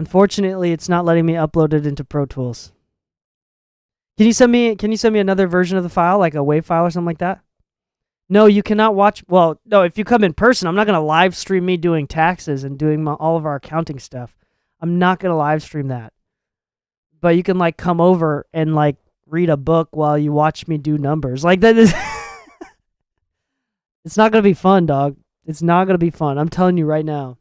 Unfortunately, it's not letting me upload it into Pro Tools. Can you send me another version of the file, like a WAV file or something like that? No, you cannot watch. Well, no, if you come in person, I'm not going to live stream me doing taxes and doing all of our accounting stuff. I'm not going to live stream that. But you can like come over and like read a book while you watch me do numbers. Like that is It's not going to be fun, dog. It's not going to be fun. I'm telling you right now.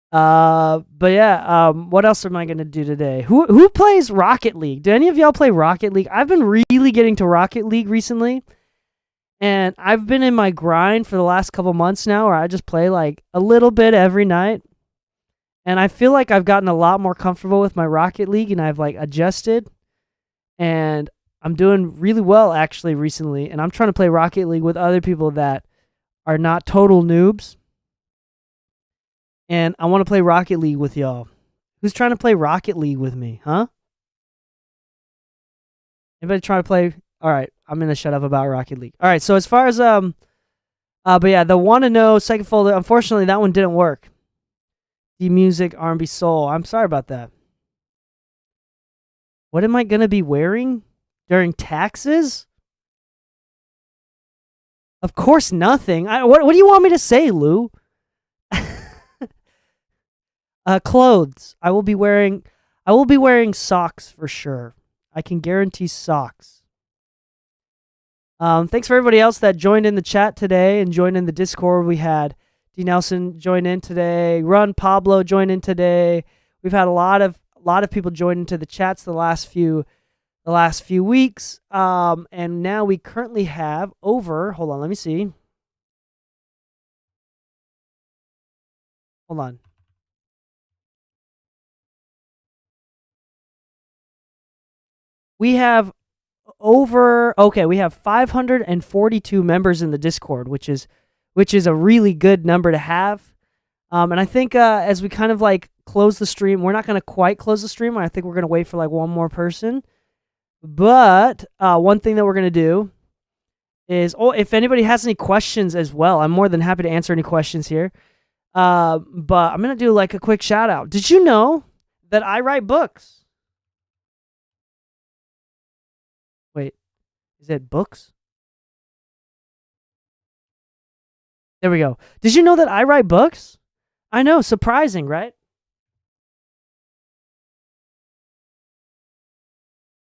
But yeah, what else am I gonna do today? Who plays Rocket League? Do any of y'all play Rocket League? I've been really getting to Rocket League recently, and I've been in my grind for the last couple months now, where I just play like a little bit every night, and I feel like I've gotten a lot more comfortable with my Rocket League, and I've like adjusted, and I'm doing really well actually recently, and I'm trying to play Rocket League with other people that are not total noobs. And I want to play Rocket League with y'all. Who's trying to play Rocket League with me, huh? Anybody trying to play? All right, I'm going to shut up about Rocket League. All right, so as far as, but yeah, the Want to Know second folder, unfortunately, that one didn't work. The music, R&B soul. I'm sorry about that. What am I going to be wearing during taxes? Of course, nothing. What do you want me to say, Lou? Clothes. I will be wearing socks for sure. I can guarantee socks. Thanks for everybody else that joined in the chat today and joined in the Discord. We had D Nelson join in today. Run Pablo join in today. We've had a lot of people join into the chats the last few weeks. And now we currently have over. Hold on, let me see. Hold on. We have we have 542 members in the Discord, which is a really good number to have. And I think as we kind of like close the stream, we're not going to quite close the stream. I think we're going to wait for like one more person. But one thing that we're going to do is, if anybody has any questions as well, I'm more than happy to answer any questions here. But I'm going to do like a quick shout out. Did you know that I write books? Wait, is it books? There we go. Did you know that I write books? I know, surprising, right?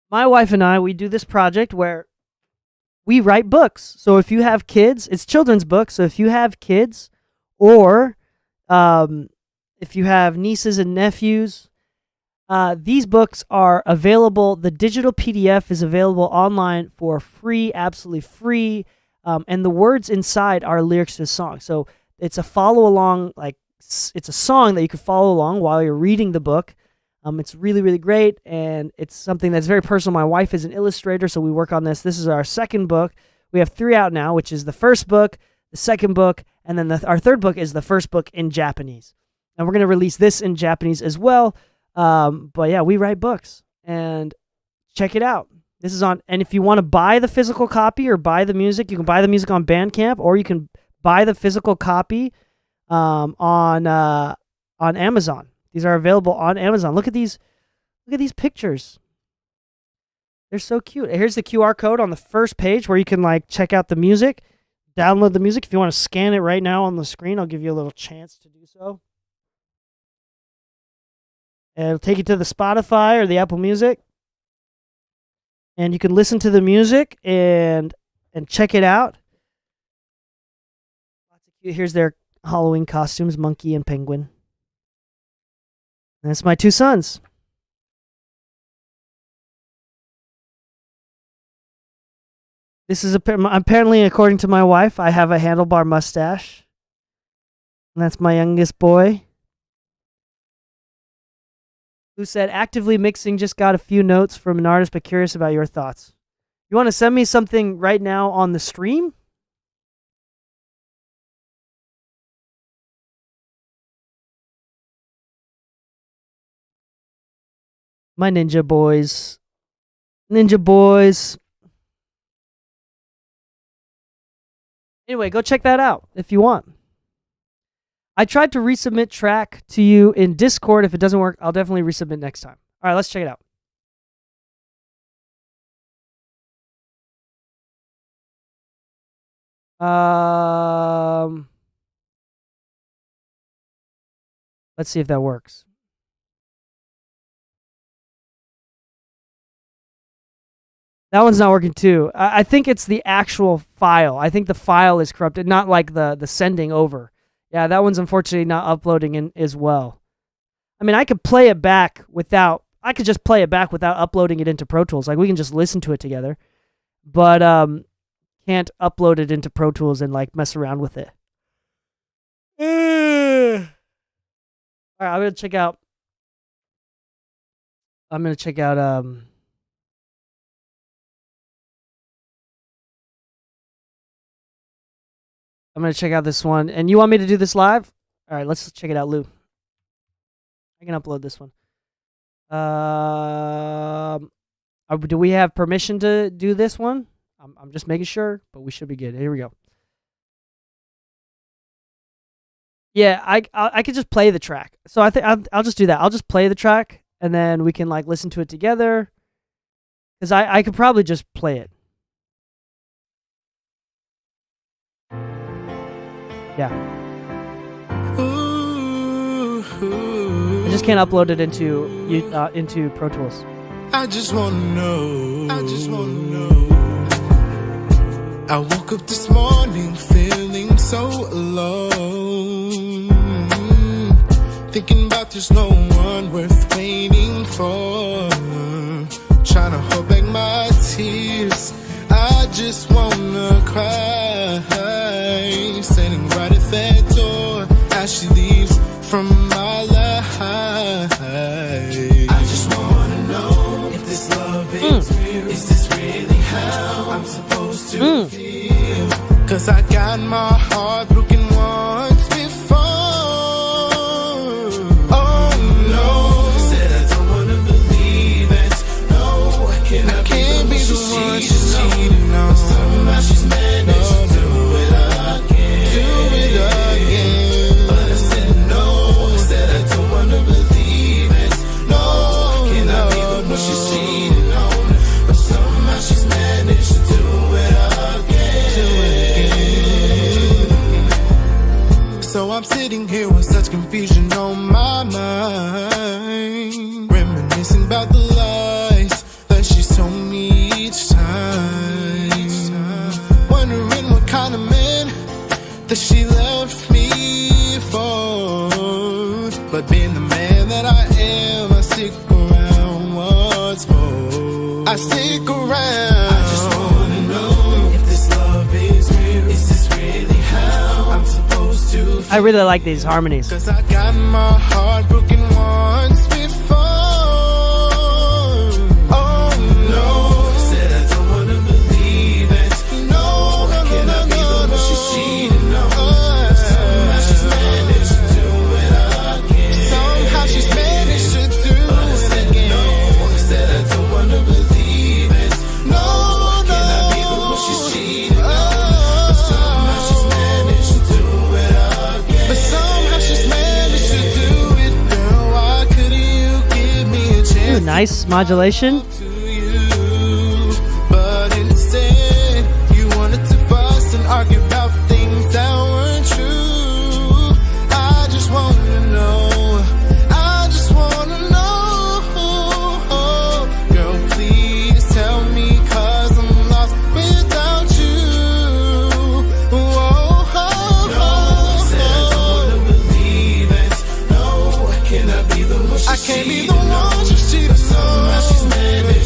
My wife and I, we do this project where we write books. So if you have kids, it's children's books. So if you have kids, or if you have nieces and nephews, these books are available. The digital PDF is available online for free, absolutely free. And the words inside are lyrics to the song. So it's a follow along, like it's a song that you can follow along while you're reading the book. It's really, really great. And it's something that's very personal. My wife is an illustrator, so we work on this. This is our second book. We have 3 out now, which is the first book, the second book, and then our third book is the first book in Japanese. And we're going to release this in Japanese as well. But yeah, we write books, and check it out. This is on, and if you want to buy the physical copy or buy the music, you can buy the music on Bandcamp, or you can buy the physical copy on Amazon. These are available on Amazon. Look at these pictures. They're so cute. Here's the QR code on the first page where you can like check out the music, download the music. If you want to scan it right now on the screen, I'll give you a little chance to do so. And it'll take you to the Spotify or the Apple Music. And you can listen to the music and check it out. Here's their Halloween costumes, monkey and penguin. And that's my 2 sons. This is apparently, according to my wife, I have a handlebar mustache. And that's my youngest boy, who said, actively mixing, just got a few notes from an artist, but curious about your thoughts. You want to send me something right now on the stream? My ninja boys. Ninja boys. Anyway, go check that out if you want. I tried to resubmit track to you in Discord. If it doesn't work, I'll definitely resubmit next time. All right, let's check it out. Let's see if that works. That one's not working too. I think it's the actual file. I think the file is corrupted, not like the sending over. Yeah, that one's unfortunately not uploading in as well. I mean, I could play it back without... I could just play it back without uploading it into Pro Tools. Like, we can just listen to it together. But can't upload it into Pro Tools and, like, mess around with it. All right, I'm going to check out... I'm going to check out... I'm going to check out this one. And you want me to do this live? All right, let's check it out, Lou. I can upload this one. Do we have permission to do this one? I'm just making sure, but we should be good. Here we go. Yeah, I could just play the track. So I think I'll just do that. I'll just play the track, and then we can like listen to it together. Because I could probably just play it. Yeah. I just can't upload it into Pro Tools. I just wanna know. I woke up this morning feeling so alone, thinking about there's no one worth waiting for, trying to hold back my tears. I just wanna cry, standing right at that door as she leaves from my life. I just wanna know if this love is real. Is this really how I'm supposed to feel? Cause I got my heart broken once before. Oh no, said I don't wanna believe it. No, I can't be the one she's cheating on. Somehow she's managed to do it again. But I said no, said I don't wanna believe it. No, I cannot be the one she's cheating on. But somehow she's managed to do it again. So I'm sitting here with such confusion on my mind, reminiscing about the lies that she told me each time, wondering what kind of man that she left me for. But being the man that I am, I stick around once more. I stick around. I just wanna know if this love is real. Is this really how I'm supposed to feel? I really like these harmonies. Cause I got my heart broken once before. Oh no, said I don't wanna believe it. No, I cannot be the one she's cheating on. Somehow she's managed to do it again. Somehow she's managed to do it again. No, said I don't wanna believe it. No, I cannot be the one she's cheating on. Somehow she's managed to do it again. But somehow she's managed to do it, girl. Why couldn't you give me a chance? Ooh, nice modulation. To you, but instead you wanted to fuss and argue about things that weren't true. I just wanna know. I just wanna know. Girl, please tell me, cause I'm lost without you. Whoa, said I don't wanna believe it. No, I cannot be the one she's cheating on. Somehow she's managed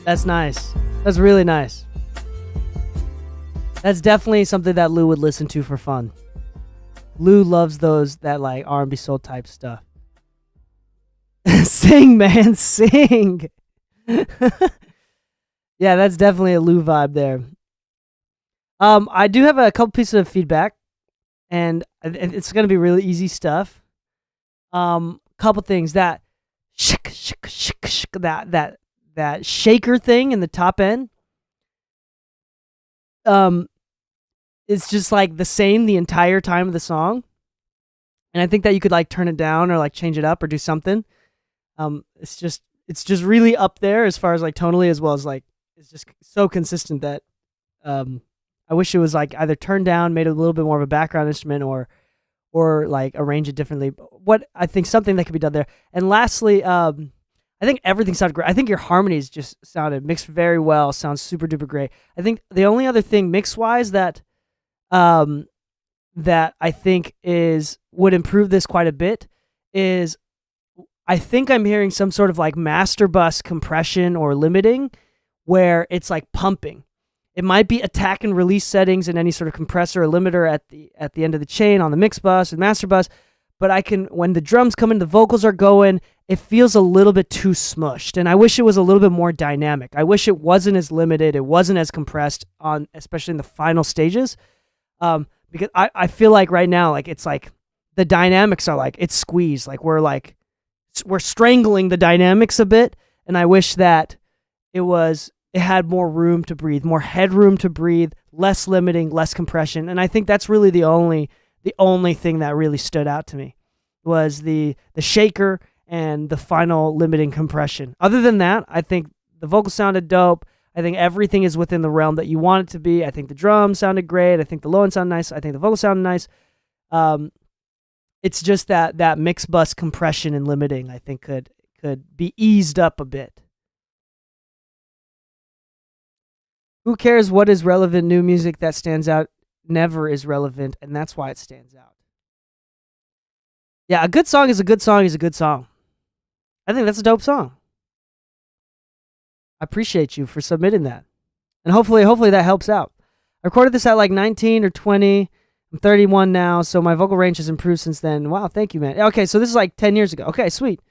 That's nice. That's really nice. That's definitely something that Lou would listen to for fun. Lou loves that like R&B soul type stuff. Sing, man, sing. Yeah, that's definitely a Lou vibe there. I do have a couple pieces of feedback, and it's gonna be really easy stuff. Couple things that that shaker thing in the top end. It's just like the same the entire time of the song, and I think that you could like turn it down or like change it up or do something. It's just really up there as far as like tonally, as well as like it's just so consistent that I wish it was like either turned down, made it a little bit more of a background instrument, or like arrange it differently. What I think something that could be done there. And lastly, I think everything sounded great. I think your harmonies just sounded mixed very well. Sounds super duper great. I think the only other thing mix wise that I think would improve this quite a bit is I think I'm hearing some sort of like master bus compression or limiting where it's like pumping. It might be attack and release settings in any sort of compressor or limiter at the end of the chain on the mix bus and master bus, but when the drums come in, the vocals are going, it feels a little bit too smushed, and I wish it was a little bit more dynamic. I wish it wasn't as limited, it wasn't as compressed especially in the final stages, because I feel like right now, like it's like the dynamics are like it's squeezed, like we're strangling the dynamics a bit, and I wish that it had more room to breathe, more headroom to breathe, less limiting, less compression. And I think that's really the only thing that really stood out to me was the shaker and the final limiting compression. Other than that, I think the vocal sounded dope. I think everything is within the realm that you want it to be. I think the drums sounded great. I think the low end sounded nice. I think the vocal sounded nice. It's just that mix bus compression and limiting I think could be eased up a bit. Who cares what is relevant? New music that stands out never is relevant, and that's why it stands out. Yeah, a good song is a good song is a good song. I think that's a dope song. I appreciate you for submitting that. And hopefully that helps out. I recorded this at like 19 or 20. I'm 31 now, so my vocal range has improved since then. Wow, thank you, man. Okay, so this is like 10 years ago. Okay, sweet.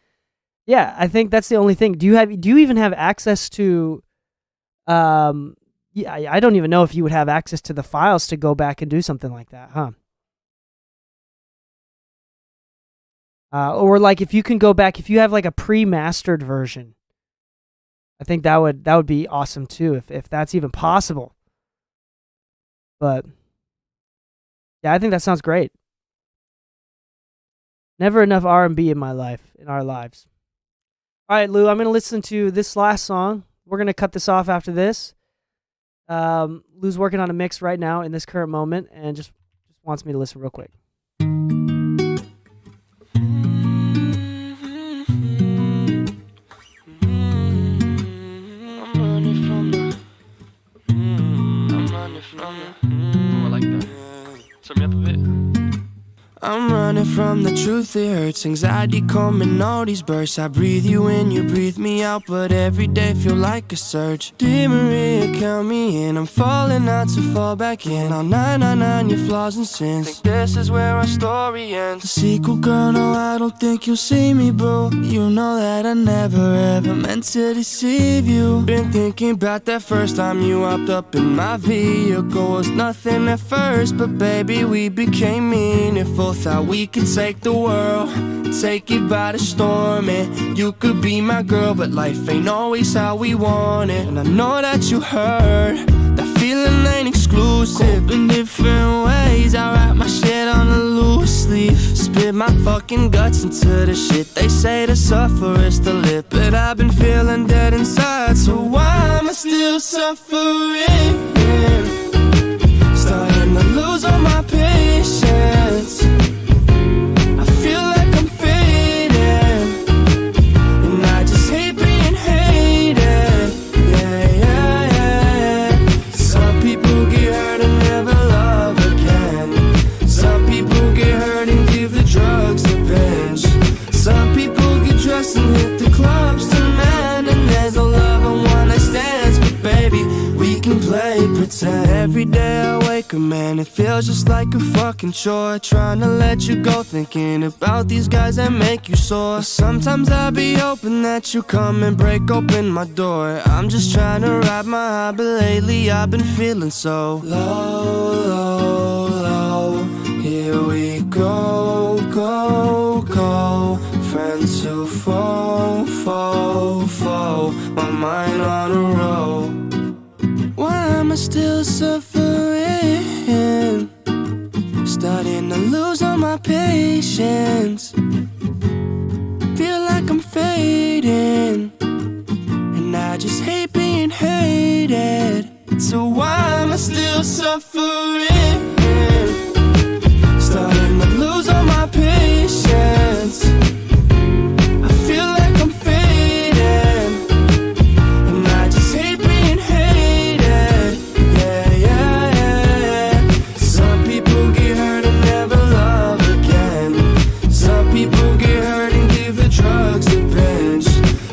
Yeah, I think that's the only thing. Do you even have access to yeah, I don't even know if you would have access to the files to go back and do something like that, huh? Or like if you can go back, if you have like a pre-mastered version, I think that would be awesome too, if that's even possible. But yeah, I think that sounds great. Never enough R&B in our lives. All right, Lou, I'm gonna listen to this last song. We're gonna cut this off after this. Lou's working on a mix right now in this current moment and just wants me to listen real quick. I'm running from the truth, it hurts. Anxiety coming, all these bursts. I breathe you in, you breathe me out, but every day feel like a surge. Dear Maria, count me in. I'm falling out to fall back in. I'll 999 your flaws and sins. Think this is where our story ends. The sequel, girl, no, I don't think you'll see me, boo. You know that I never ever meant to deceive you. Been thinking about that first time you hopped up in my vehicle. Was nothing at first, but baby, we became meaningful. Thought we could take the world, take it by the storm, and you could be my girl, but life ain't always how we want it. And I know that you heard that feeling ain't exclusive. In different ways, I write my shit on a loose leaf. Spit my fucking guts into the shit. They say to suffer is to live, but I've been feeling dead inside, so why am I still suffering? Starting to lose all my patience. I feel like I'm fading, and I just hate being hated. Yeah. Some people get hurt and never love again. Some people get hurt and give the drugs a binge. Some people get dressed and hit the clubs tonight, and there's no love and one night stand. wake up, man, it feels just like a fucking chore. Trying to let you go, thinking about these guys that make you sore. Sometimes I be hoping that you come and break open my door. I'm just trying to ride my high, but lately I've been feeling so low, low, low. Here we go, go, go. Friends who fall, fall, fall. My mind on a roll. Why am I still suffering? Starting to lose all my patience. Feel like I'm fading, and I just hate being hated. So why am I still suffering? Starting to lose all my patience. I feel like I'm fading, and I just hate being hated. Yeah, yeah, yeah. Some people get hurt and never love again. Some people get hurt and give the drugs a binge.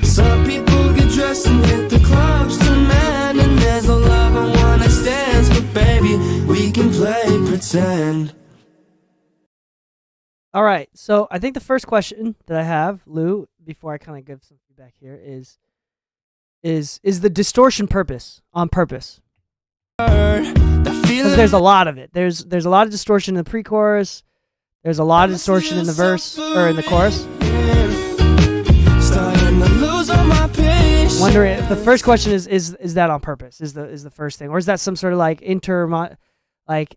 Some people get dressed and hit the clubs to man. And there's no love and one night stands, but baby, we can play pretend. All right, so I think the first question that I have, Lou, before I kind of give some feedback here, is the distortion on purpose? Because there's a lot of it. There's a lot of distortion in the pre-chorus. There's a lot of distortion in the verse or in the chorus. Wondering if the first question is that on purpose? Is the first thing, or is that some sort of like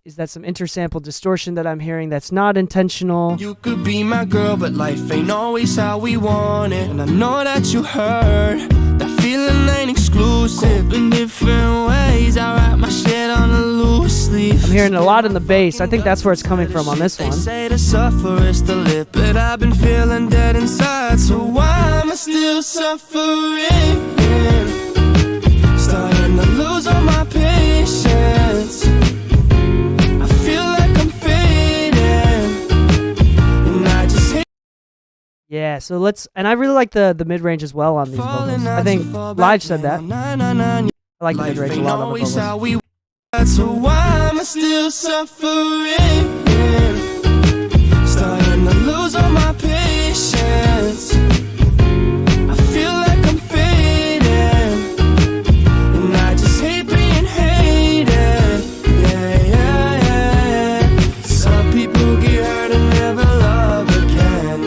is that some intersample distortion that I'm hearing that's not intentional? You could be my girl, but life ain't always how we want it. And I know that you heard that feeling ain't exclusive. In different ways, I write my shit on a loose sleeve. I'm hearing a lot in the bass. I think that's where it's coming from on this one. They say to suffer is to live, but I've been feeling dead inside. So why am I still suffering? Starting to lose all my patience. Yeah, so and I really like the mid-range as well on these vocals. I think Lige said that. I like the mid-range a lot on the vocals. So why am I still suffering? Starting to lose all my patience. I feel like I'm fading, and I just hate being hated. Yeah, yeah, yeah. Some people get hurt and never love again.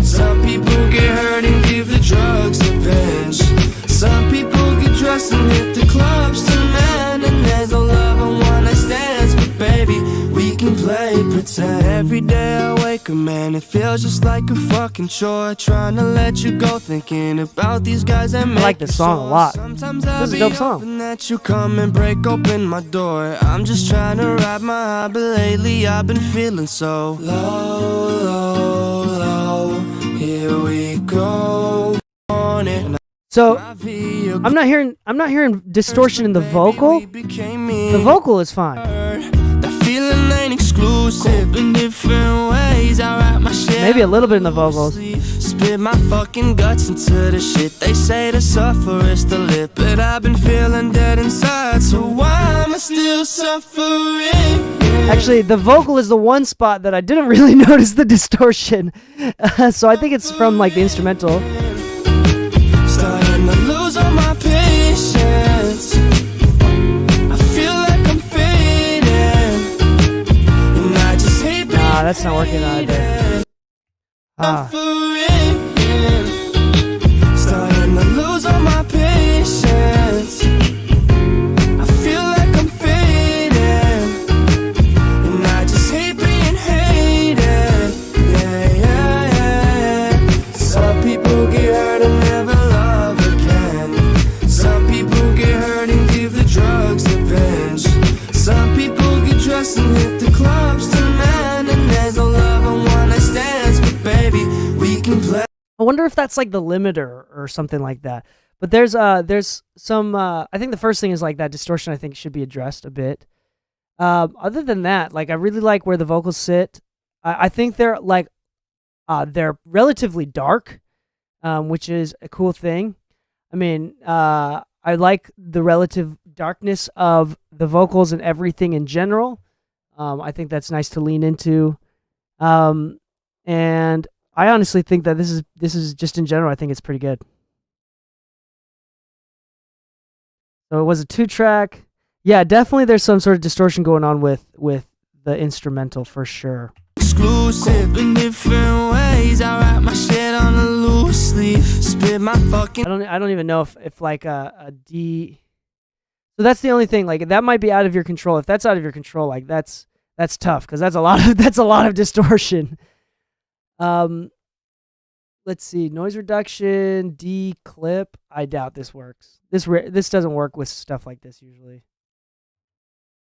Some people get hurt and give the drugs a binge. Some people get dressed and hit the clubs to man. And there's no love and one night stands, but baby, we can play pretend. Every day I wake up, man, it feels just like a fucking chore. Trying to let you go, thinking about these guys that make I like this song a lot. Sometimes This is a dope song. that you come and break open my door. I'm just trying to ride my high, but lately I've been feeling so low, low, low. Here we go on it. So I'm not hearing distortion in the vocal. The vocal is fine. That feeling ain't exclusive. In different ways, I write my shit. Maybe a little bit in the vocals. Spit my fucking guts into the shit. They say to suffer is to live, but I've been feeling dead inside. So why am I still suffering? Actually, the vocal is the one spot that I didn't really notice the distortion. So I think it's from like the instrumental. Starting to lose all my patience. I feel like I'm fading, and I just hate being Nah, that's not working either. Starting to lose all my patience. I feel like I'm fading, and I just hate being hated. Yeah, yeah, yeah. Some people get hurt and never love again. Some people get hurt and give the drugs a binge. Some people get dressed and hit the clubs to man. And there's no love and one night stands, but baby, we can play. I wonder if that's like the limiter or something like that. But there's some I think the first thing is like that distortion I think should be addressed a bit. Other than that, like I really like where the vocals sit. I think they're like they're relatively dark, which is a cool thing. I mean, I like the relative darkness of the vocals and everything in general. I think that's nice to lean into. And I honestly think that this is just in general, I think it's pretty good. So it was a 2-track. Yeah, definitely there's some sort of distortion going on with the instrumental for sure. Exclusive in different ways. I write my shit on a loose leaf. Spit my fucking. I don't even know if like a D. So that's the only thing. Like that might be out of your control. If that's out of your control, like that's tough because that's a lot of distortion. Let's see, noise reduction, D clip. I doubt this works. This doesn't work with stuff like this usually.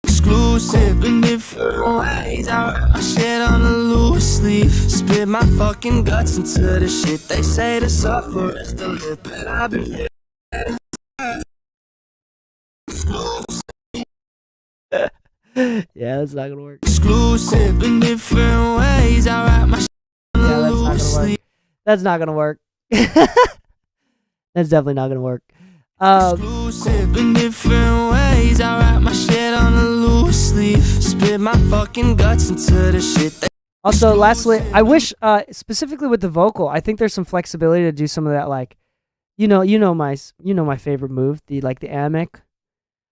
Exclusive in different ways. I write my shit on a loose leaf. Spit my fucking guts into the shit they say to suffer is the lip. And I've been. Yeah, that's not gonna work. Exclusive in different ways. I write my shit on a loose leaf. That's not gonna work. That's definitely not gonna work. Exclusive in different ways. I write my shit on a loose leaf. Spit my fucking guts into the shit. Also, lastly, I wish specifically with the vocal, I think there's some flexibility to do some of that, like, you know my favorite move, the amic.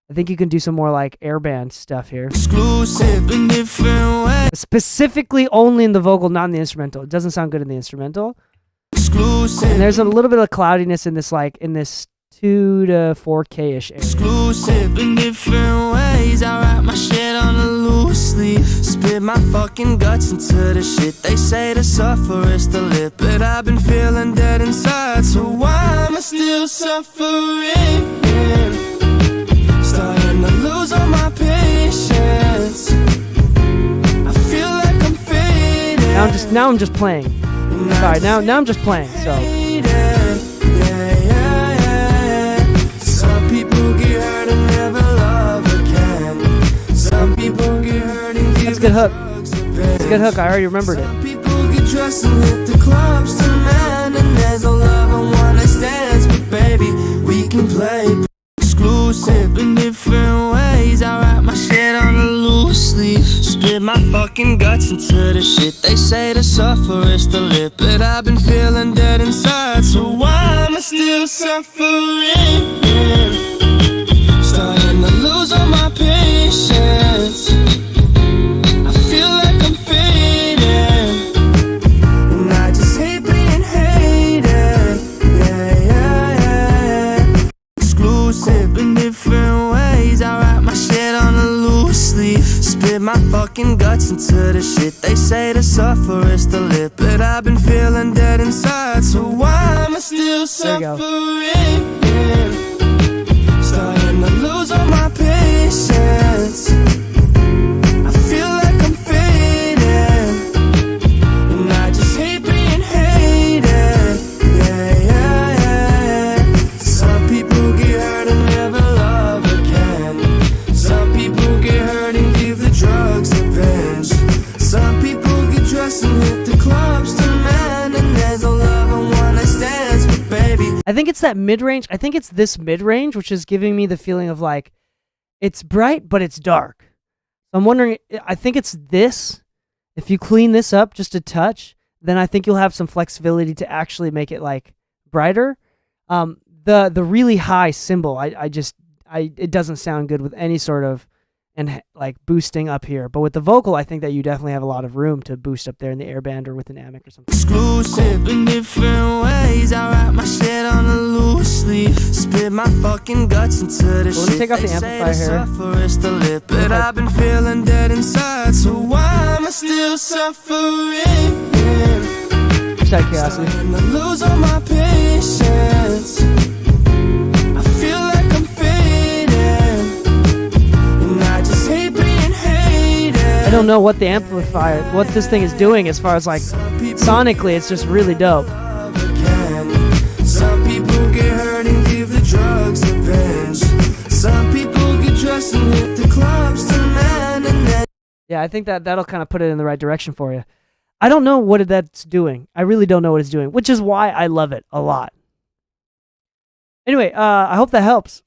I think you can do some more like airband stuff here. Exclusive in different ways. Specifically only in the vocal, not in the instrumental. It doesn't sound good in the instrumental. Exclusive. And there's a little bit of cloudiness in this 2 to 4K-ish area. Exclusive in different ways. I write my shit on a loose leaf. Spit my fucking guts into the shit they say to suffer is the lip. But I've been feeling dead inside, so why am I still suffering? Starting to lose all my patience. I feel like I'm fading. Now I'm just playing. Sorry, now I'm just playing. So some people get hurt and never love again. Some people get hurt and that's a good hook. It's a good hook. I already remembered it. Some people get dressed and hit the clubs tonight, and there's no love and one night stands, but baby, we can play. Exclusive in different ways. I write my shit on a loose leaf. Spit my fucking guts into the shit they say to suffer is the lip. But I've been feeling dead inside, so why am I still suffering? Starting to lose all my patience. I feel like I'm fading, and I just hate being hated. Yeah. Exclusive in different ways. I write my shit on a loose leaf. Spit my fucking guts into the shit they say to suffer is the lip. But I've been feeling dead inside, so why am I still suffering? Starting to lose all my patience. I feel like I'm fading, and I just hate being hated. Yeah. Some people get hurt and never love again. Some people get hurt and give the drugs a binge. Some people get dressed and hit the clubs tonight, and there's no love and one night stands, but baby. I think it's that mid-range. I think it's this mid-range, which is giving me the feeling of like, it's bright, but it's dark. So I'm wondering, I think it's this. If you clean this up just a touch, then I think you'll have some flexibility to actually make it like brighter. The really high cymbal, it doesn't sound good with any sort of like boosting up here. But with the vocal, I think that you definitely have a lot of room to boost up there in the airband or with an amic or something. Exclusive in different ways. I write my shit on a loose leaf. Spit my fucking guts into the So let me shit take off the they say amplifier to here. suffer is the lip. But I've been feeling dead inside, so why am I still suffering? Just out of curiosity. Starting to lose all my patience. I feel like I'm fading, and I just hate being hated. I don't know what the amplifier, what this thing is doing as far as like sonically, it's just really dope. Some people get hurt and give the drugs a binge. Some people get dressed and hit the clubs tonight, and then Yeah, I think that'll kind of put it in the right direction for you. I don't know what that's doing. I really don't know what it's doing, which is why I love it a lot. Anyway, I hope that helps.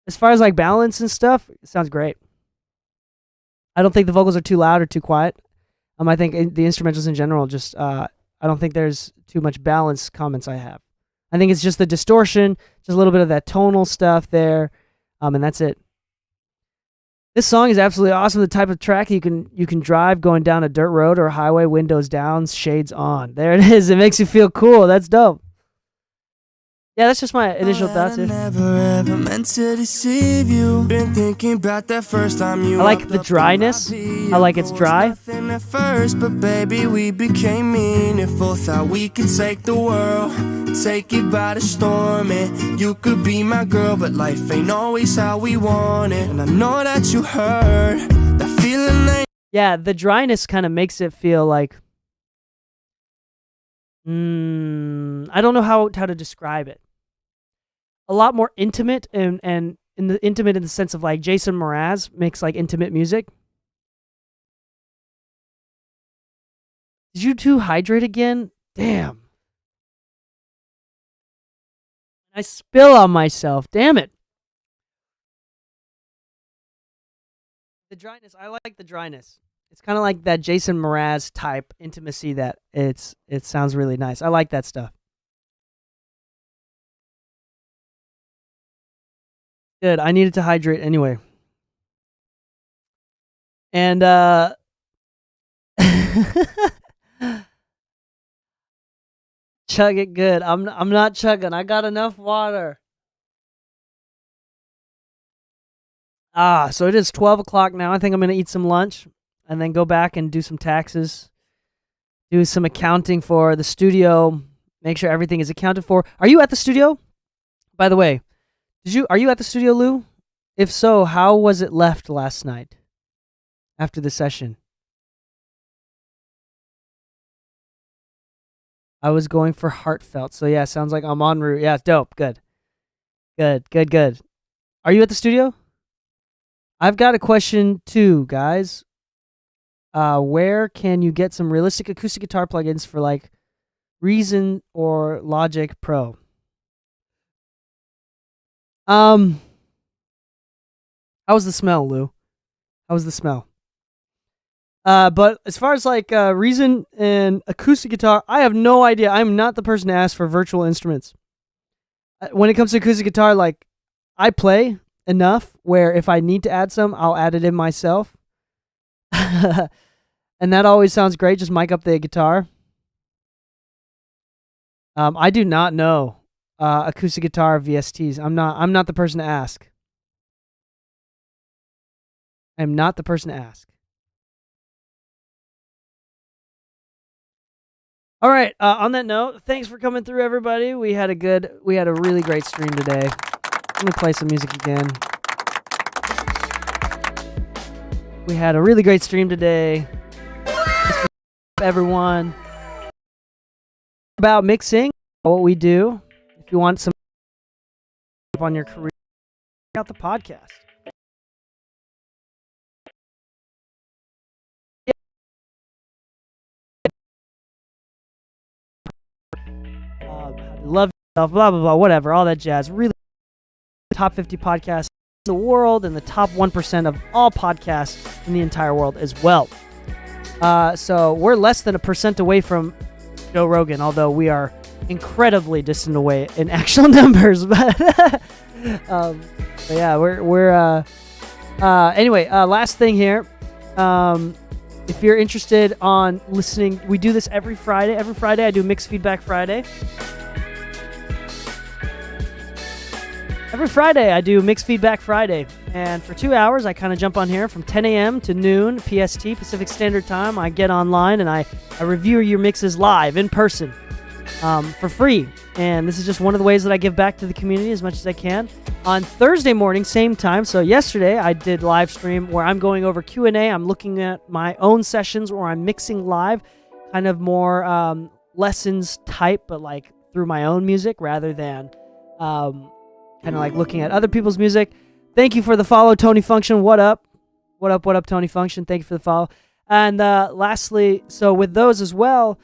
As far as like balance and stuff, it sounds great. I don't think the vocals are too loud or too quiet. I think the instrumentals in general just I don't think there's too much balance comments I have. I think it's just the distortion, just a little bit of that tonal stuff there, and that's it. This song is absolutely awesome. The type of track you can drive going down a dirt road or a highway, windows down, shades on. There it is. It makes you feel cool. That's dope. Yeah, that's just my initial thoughts here. Never ever meant to deceive you. Been thinking about that first time you. I like the dryness. I like it's dry. Nothing at first, but baby, we became meaningful. Thought we could take the world, take it by the storm, and you could be my girl, but life ain't always how we want it. And I know that you heard that feeling ain't. Yeah, the dryness kind of makes it feel like. I don't know how to describe it. A lot more intimate and in the intimate in the sense of like Jason Mraz makes like intimate music. Did you two hydrate again? Damn. I spill on myself. Damn it. The dryness. I like the dryness. It's kind of like that Jason Mraz type intimacy that it sounds really nice. I like that stuff. Good. I needed to hydrate anyway. And chug it good. I'm not chugging. I got enough water. So it is 12 o'clock now. I think I'm going to eat some lunch and then go back and do some taxes, do some accounting for the studio, make sure everything is accounted for. Are you at the studio? By the way, are you at the studio, Lou? If so, how was it left last night after the session? I was going for heartfelt. So yeah, sounds like I'm en route. Yeah, dope. Good. Are you at the studio? I've got a question too, guys. Where can you get some realistic acoustic guitar plugins for like Reason or Logic Pro? How was the smell, Lou? How was the smell? But as far as like Reason and acoustic guitar, I have no idea. I'm not the person to ask for virtual instruments. When it comes to acoustic guitar, like I play enough where if I need to add some, I'll add it in myself. And that always sounds great. Just mic up the guitar. I do not know acoustic guitar VSTs. I'm not the person to ask. I'm not the person to ask. All right. On that note, thanks for coming through, everybody. We had a really great stream today. I'm gonna play some music again. We had a really great stream today. Everyone, about mixing, what we do. If you want some on your career, check out the podcast. Love yourself, blah blah blah, whatever, all that jazz. Really, top 50 podcasts in the world and the top 1% of all podcasts in the entire world as well. So we're less than 1% away from Joe Rogan, although we are incredibly distant away in actual numbers. But yeah, we're anyway. Last thing here. If you're interested on listening, we do this every Friday. Every Friday, I do Mixed Feedback Friday. Every Friday, I do Mixed Feedback Friday. And for 2 hours, I kind of jump on here from 10 a.m. to noon PST, Pacific Standard Time. I get online and I review your mixes live, in person, for free. And this is just one of the ways that I give back to the community as much as I can. On Thursday morning, same time. So yesterday, I did live stream where I'm going over Q&A. I'm looking at my own sessions where I'm mixing live, kind of more lessons type, but like through my own music rather than kind of like looking at other people's music. Thank you for the follow, Tony Function. What up? What up, Tony Function? Thank you for the follow. And lastly, so with those as well,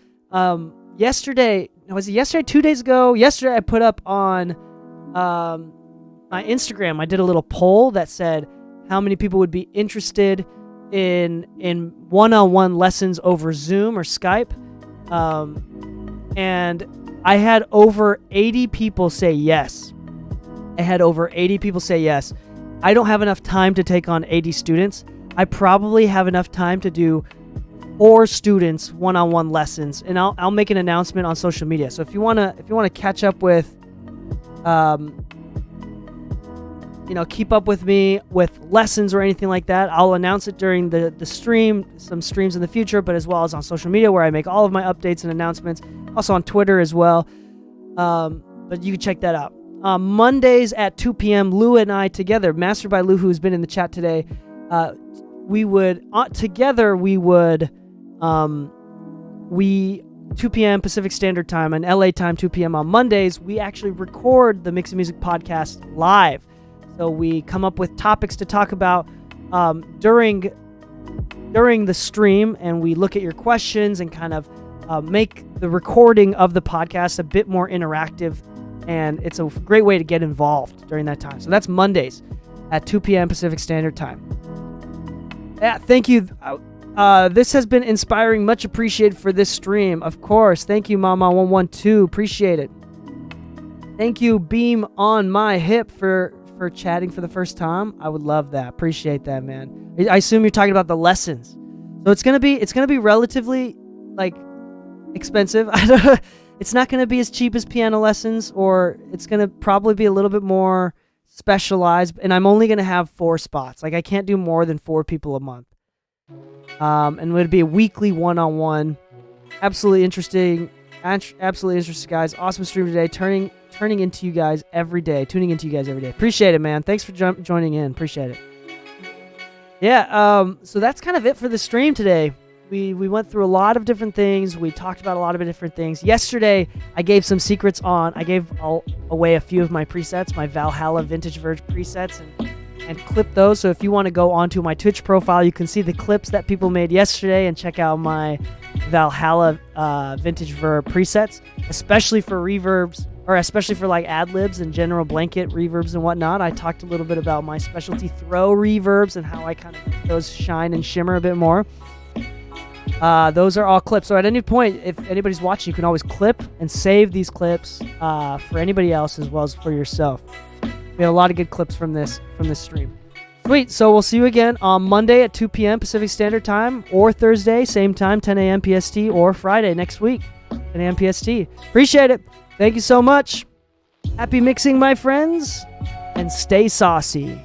yesterday, 2 days ago? Yesterday I put up on my Instagram, I did a little poll that said how many people would be interested in one-on-one lessons over Zoom or Skype. And I had over 80 people say yes. I don't have enough time to take on 80 students. I probably have enough time to do 4 students one-on-one lessons, and I'll make an announcement on social media. So if you wanna catch up with, keep up with me with lessons or anything like that, I'll announce it during the stream, some streams in the future, but as well as on social media where I make all of my updates and announcements. Also on Twitter as well. But you can check that out. Mondays at 2 p.m., Lou and I together, mastered by Lou, who's been in the chat today, we 2 p.m. Pacific Standard Time and LA time 2 p.m. on Mondays, we actually record the Mix of Music podcast live. So we come up with topics to talk about during the stream, and we look at your questions and kind of make the recording of the podcast a bit more interactive, and it's a great way to get involved during that time. So that's Mondays at 2 p.m. Pacific Standard Time. Yeah, thank you. This has been inspiring. Much appreciated for this stream. Of course. Thank you, Mama112. Appreciate it. Thank you, Beam on my hip, for chatting for the first time. I would love that. Appreciate that, man. I assume you're talking about the lessons. So it's gonna be relatively expensive. It's not gonna be as cheap as piano lessons, or it's gonna probably be a little bit more specialized. And I'm only gonna have 4 spots. I can't do more than 4 people a month. And it would be a weekly one-on-one. Absolutely interesting, guys. Awesome stream today. Tuning into you guys every day. Appreciate it, man. Thanks for joining in. Appreciate it. Yeah. So that's kind of it for the stream today. We went through a lot of different things. We talked about a lot of different things. Yesterday, I gave some secrets on. I gave away a few of my presets, my Valhalla Vintage Verge presets, and clip those. So if you want to go onto my Twitch profile, you can see the clips that people made yesterday and check out my Valhalla Vintage Verb presets, especially for reverbs, or especially for ad-libs and general blanket reverbs and whatnot. I talked a little bit about my specialty throw reverbs and how I kind of make those shine and shimmer a bit more. Those are all clips. So at any point, if anybody's watching, you can always clip and save these clips for anybody else as well as for yourself. We had a lot of good clips from this stream. Sweet. So we'll see you again on Monday at 2 p.m. Pacific Standard Time, or Thursday, same time, 10 a.m. PST, or Friday next week, 10 a.m. PST. Appreciate it. Thank you so much. Happy mixing, my friends, and stay saucy.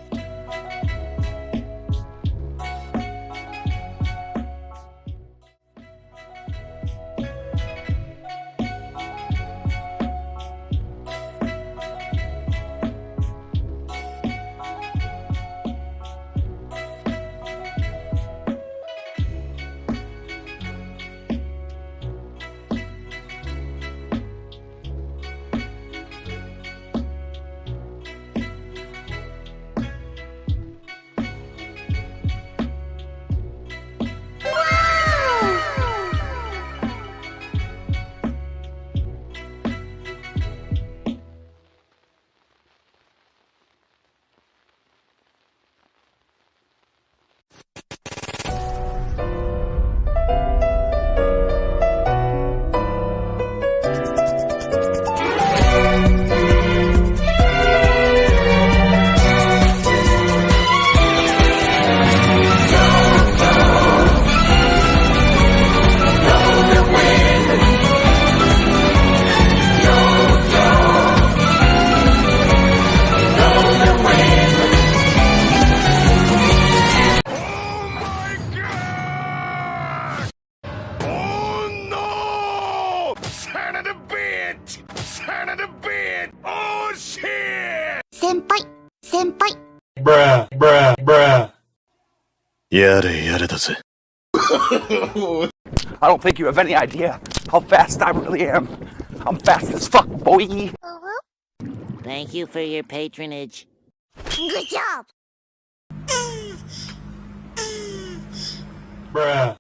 I don't think you have any idea how fast I really am. I'm fast as fuck, boy. Thank you for your patronage. Good job. Bruh.